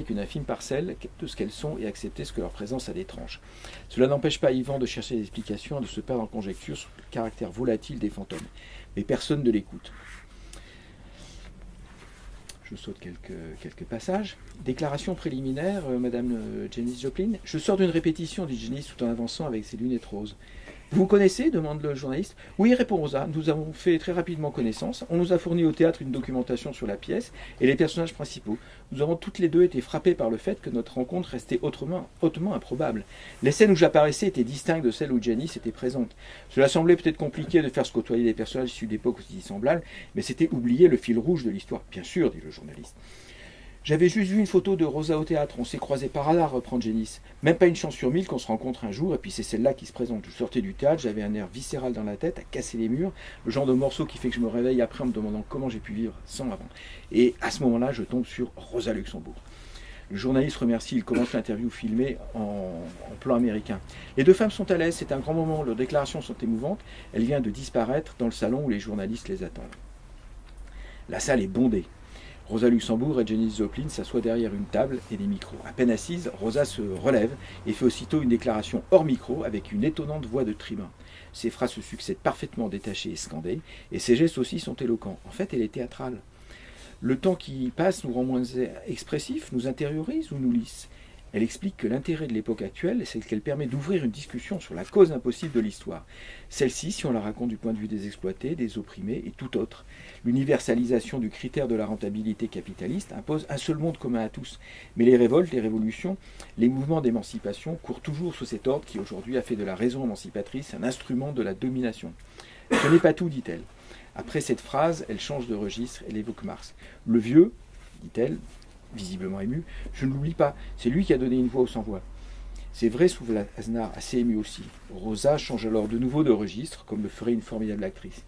[SPEAKER 3] qu'une infime parcelle de ce qu'elles sont et accepter ce que leur présence a d'étrange. Cela n'empêche pas Yvan de chercher des explications et de se perdre en conjectures sur le caractère volatile des fantômes. Mais personne ne l'écoute. Je saute quelques passages. Déclaration préliminaire, Madame Janis Joplin. Je sors d'une répétition, dit Janis tout en avançant avec ses lunettes roses. Vous vous connaissez ? Demande le journaliste. Oui, répond Rosa. Nous avons fait très rapidement connaissance. On nous a fourni au théâtre une documentation sur la pièce et les personnages principaux. Nous avons toutes les deux été frappés par le fait que notre rencontre restait hautement improbable. Les scènes où j'apparaissais étaient distinctes de celles où Janis était présente. Cela semblait peut-être compliqué de faire se côtoyer des personnages issus d'époques aussi semblables, mais c'était oublier le fil rouge de l'histoire. Bien sûr, dit le journaliste. J'avais juste vu une photo de Rosa au théâtre, on s'est croisés par hasard, reprend Janis. Même pas une chance sur 1000 qu'on se rencontre un jour, et puis c'est celle-là qui se présente. Je sortais du théâtre, j'avais un air viscéral dans la tête, à casser les murs, le genre de morceau qui fait que je me réveille après en me demandant comment j'ai pu vivre sans avant. Et à ce moment-là, je tombe sur Rosa Luxembourg. Le journaliste remercie, il commence l'interview filmée en plan américain. Les deux femmes sont à l'aise, c'est un grand moment, leurs déclarations sont émouvantes, elle vient de disparaître dans le salon où les journalistes les attendent. La salle est bondée. Rosa Luxembourg et Janis Joplin s'assoient derrière une table et des micros. À peine assise, Rosa se relève et fait aussitôt une déclaration hors micro avec une étonnante voix de tribun. Ses phrases se succèdent parfaitement détachées et scandées, et ses gestes aussi sont éloquents. En fait, elle est théâtrale. Le temps qui passe nous rend moins expressifs, nous intériorise ou nous lisse. Elle explique que l'intérêt de l'époque actuelle, c'est qu'elle permet d'ouvrir une discussion sur la cause impossible de l'histoire. Celle-ci, si on la raconte du point de vue des exploités, des opprimés et tout autre. L'universalisation du critère de la rentabilité capitaliste impose un seul monde commun à tous. Mais les révoltes, les révolutions, les mouvements d'émancipation courent toujours sous cet ordre qui aujourd'hui a fait de la raison émancipatrice un instrument de la domination. Ce n'est pas tout, dit-elle. Après cette phrase, elle change de registre, elle évoque Marx. Le vieux, dit-elle, visiblement émue, je ne l'oublie pas, c'est lui qui a donné une voix aux sans-voix. C'est vrai, souffle Aznar, assez ému aussi. Rosa change alors de nouveau de registre, comme le ferait une formidable actrice.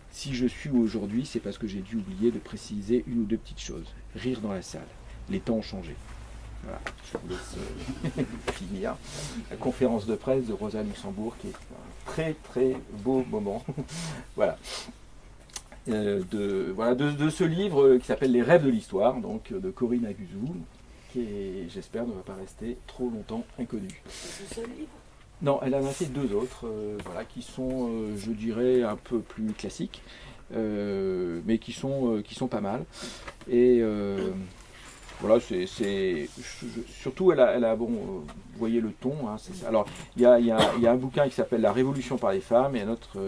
[SPEAKER 3] Si je suis aujourd'hui, c'est parce que j'ai dû oublier de préciser une ou deux petites choses. Rire dans la salle. Les temps ont changé. Voilà, je vous laisse finir la conférence de presse de Rosa Luxembourg, qui est un très très beau moment. Voilà. De ce livre qui s'appelle Les rêves de l'histoire, donc de Corinne Aguzou, qui, j'espère, ne va pas rester trop longtemps inconnue.
[SPEAKER 6] C'est ce seul livre?
[SPEAKER 3] Non, elle en a fait deux autres, qui sont, je dirais, un peu plus classiques, mais qui sont pas mal. Et voilà, surtout, elle a vous voyez le ton. Hein, c'est ça. Alors, il y a un bouquin qui s'appelle La Révolution par les femmes et un autre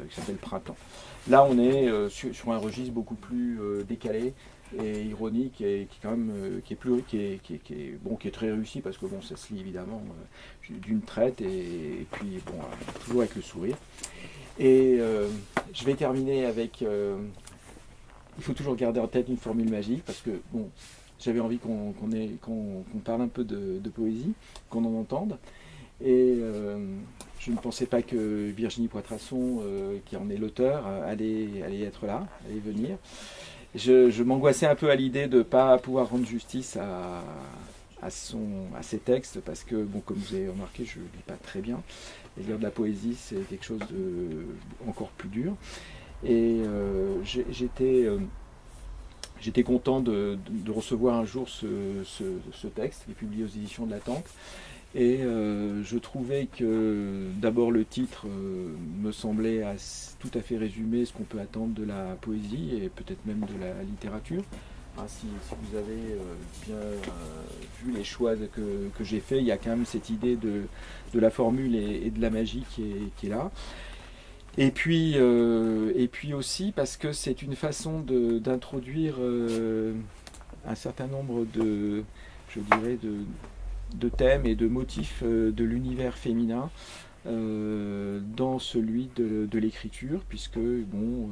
[SPEAKER 3] qui s'appelle Printemps. Là, on est sur un registre beaucoup plus décalé et ironique et qui est très réussi parce que bon, ça se lit évidemment d'une traite et puis bon, toujours avec le sourire. Et je vais terminer avec il faut toujours garder en tête une formule magique parce que bon, j'avais envie qu'on parle un peu de poésie, qu'on en entende. Et je ne pensais pas que Virginie Poitrasson, qui en est l'auteur, allait être là, allait venir. Je m'angoissais un peu à l'idée de ne pas pouvoir rendre justice à ses textes, parce que, bon, comme vous avez remarqué, je ne lis pas très bien. Et lire de la poésie, c'est quelque chose de encore plus dur. Et j'étais content de recevoir un jour ce texte, qui est publié aux éditions de l'Attente. Et je trouvais que d'abord le titre me semblait tout à fait résumer ce qu'on peut attendre de la poésie et peut-être même de la littérature. Hein, si vous avez bien vu les choix que j'ai faits, il y a quand même cette idée de la formule et de la magie qui est là. Et puis aussi parce que c'est une façon d'introduire un certain nombre de thèmes et de motifs de l'univers féminin dans celui de l'écriture, puisque bon,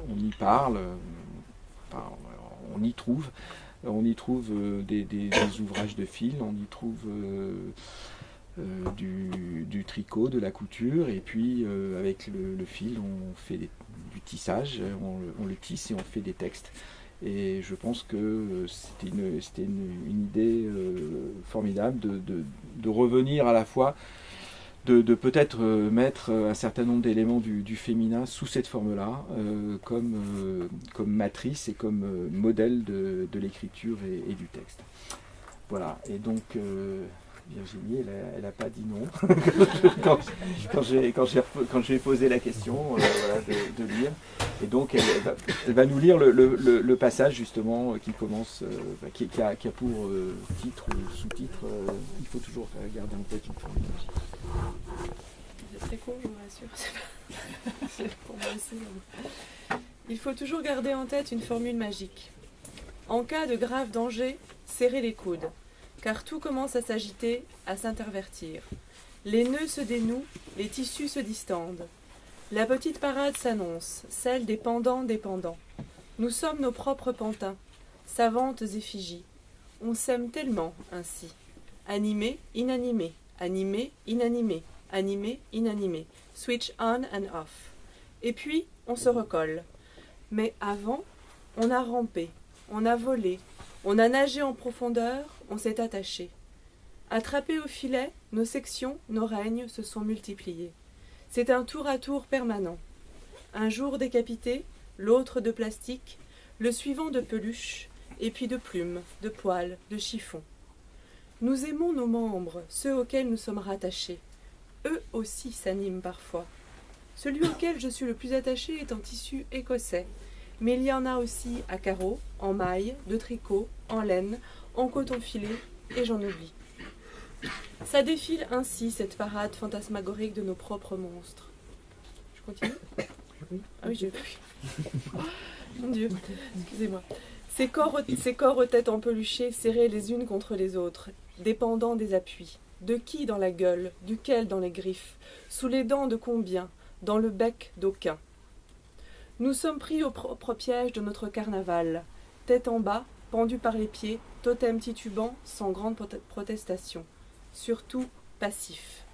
[SPEAKER 3] on y parle, on y trouve des ouvrages de fil, on y trouve du tricot, de la couture, et puis avec le fil on fait du tissage, on le tisse et on fait des textes. Et je pense que c'était une idée formidable de revenir à la fois, de peut-être mettre un certain nombre d'éléments du féminin sous cette forme-là, comme matrice et comme modèle de l'écriture et du texte. Voilà, et donc Virginie, elle n'a pas dit non quand j'ai posé la question de lire. Et donc elle va nous lire le passage justement qui commence, qui a pour titre ou sous-titre il faut toujours garder en tête une formule magique.
[SPEAKER 7] C'est très court, je vous rassure. C'est pour moi aussi. Il faut toujours garder en tête une formule magique. En cas de grave danger, serrez les coudes, car tout commence à s'agiter, à s'intervertir. Les nœuds se dénouent, les tissus se distendent. La petite parade s'annonce, celle des pendants. Nous sommes nos propres pantins, savantes effigies. On s'aime tellement ainsi. Animé, inanimé, animé, inanimé, animé, inanimé. Switch on and off. Et puis, on se recolle. Mais avant, on a rampé, on a volé, on a nagé en profondeur, on s'est attaché. Attrapés au filet, nos sections, nos règnes se sont multipliés. C'est un tour à tour permanent. Un jour décapité, l'autre de plastique, le suivant de peluche, et puis de plumes, de poils, de chiffons. Nous aimons nos membres, ceux auxquels nous sommes rattachés. Eux aussi s'animent parfois. Celui auquel je suis le plus attaché est en tissu écossais, mais il y en a aussi à carreaux, en maille, de tricot, en laine, en coton filé, et j'en oublie. Ça défile ainsi cette parade fantasmagorique de nos propres monstres. Je continue ? Ah oui, Mon Dieu, excusez-moi. Ces corps aux têtes empeluchées, serrés les unes contre les autres, dépendant des appuis. De qui dans la gueule, duquel dans les griffes, sous les dents de combien, dans le bec d'aucun. Nous sommes pris au propre piège de notre carnaval, tête en bas, pendus par les pieds, totem titubant, sans grande protestation. Surtout passif.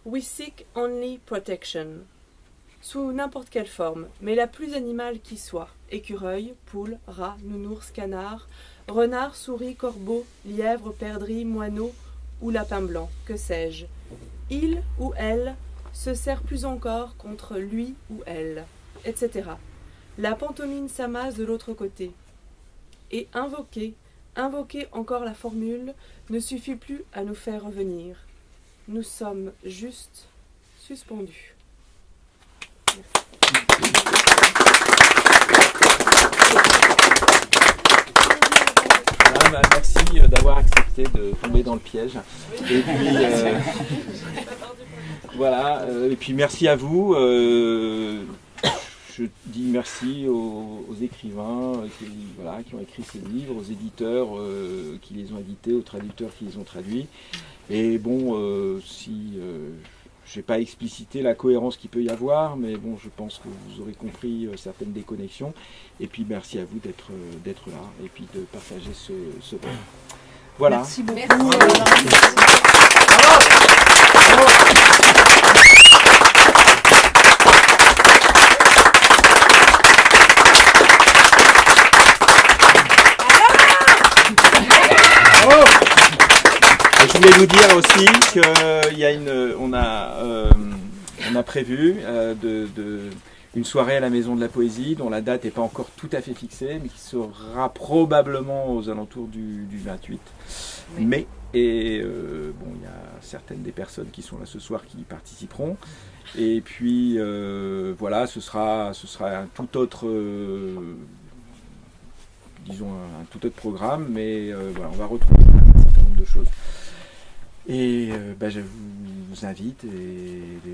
[SPEAKER 7] We seek only protection. Sous n'importe quelle forme, mais la plus animale qui soit. Écureuil, poule, rat, nounours, canard, renard, souris, corbeau, lièvre, perdrix, moineau ou lapin blanc, que sais-je. Il ou elle se sert plus encore contre lui ou elle, etc. La pantomime s'amasse de l'autre côté. Et invoquer encore la formule ne suffit plus à nous faire revenir. Nous sommes juste suspendus.
[SPEAKER 3] Merci d'avoir accepté de tomber dans le piège. Et puis, voilà, et puis merci à vous. Je dis merci aux écrivains qui ont écrit ces livres, aux éditeurs qui les ont édités, aux traducteurs qui les ont traduits. Et bon, si je n'ai pas explicité la cohérence qu'il peut y avoir, mais bon, je pense que vous aurez compris certaines déconnexions. Et puis merci à vous d'être là et puis de partager ce temps. Voilà.
[SPEAKER 1] Merci beaucoup.
[SPEAKER 3] Je voulais vous dire aussi qu'il y a on a prévu une soirée à la Maison de la Poésie dont la date n'est pas encore tout à fait fixée, mais qui sera probablement aux alentours du 28 mai. Et bon, il y a certaines des personnes qui sont là ce soir qui y participeront. Et puis voilà, ce sera un tout autre, un tout autre programme, mais voilà, on va retrouver un certain nombre de choses. Et je vous invite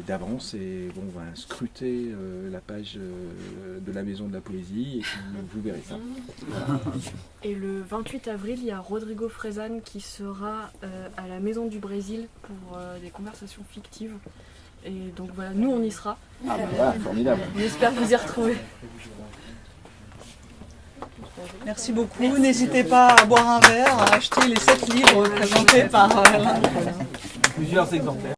[SPEAKER 3] d'avance et bon, on va scruter la page de la Maison de la Poésie et puis vous verrez ça. Voilà.
[SPEAKER 8] Et le 28 avril, il y a Rodrigo Frezan qui sera à la Maison du Brésil pour des conversations fictives. Et donc voilà, nous on y sera.
[SPEAKER 3] Ah ben voilà, formidable.
[SPEAKER 8] On espère vous y retrouver.
[SPEAKER 1] Merci beaucoup. N'hésitez pas à boire un verre, à acheter les 7 livres présentés par
[SPEAKER 3] Plusieurs exemplaires.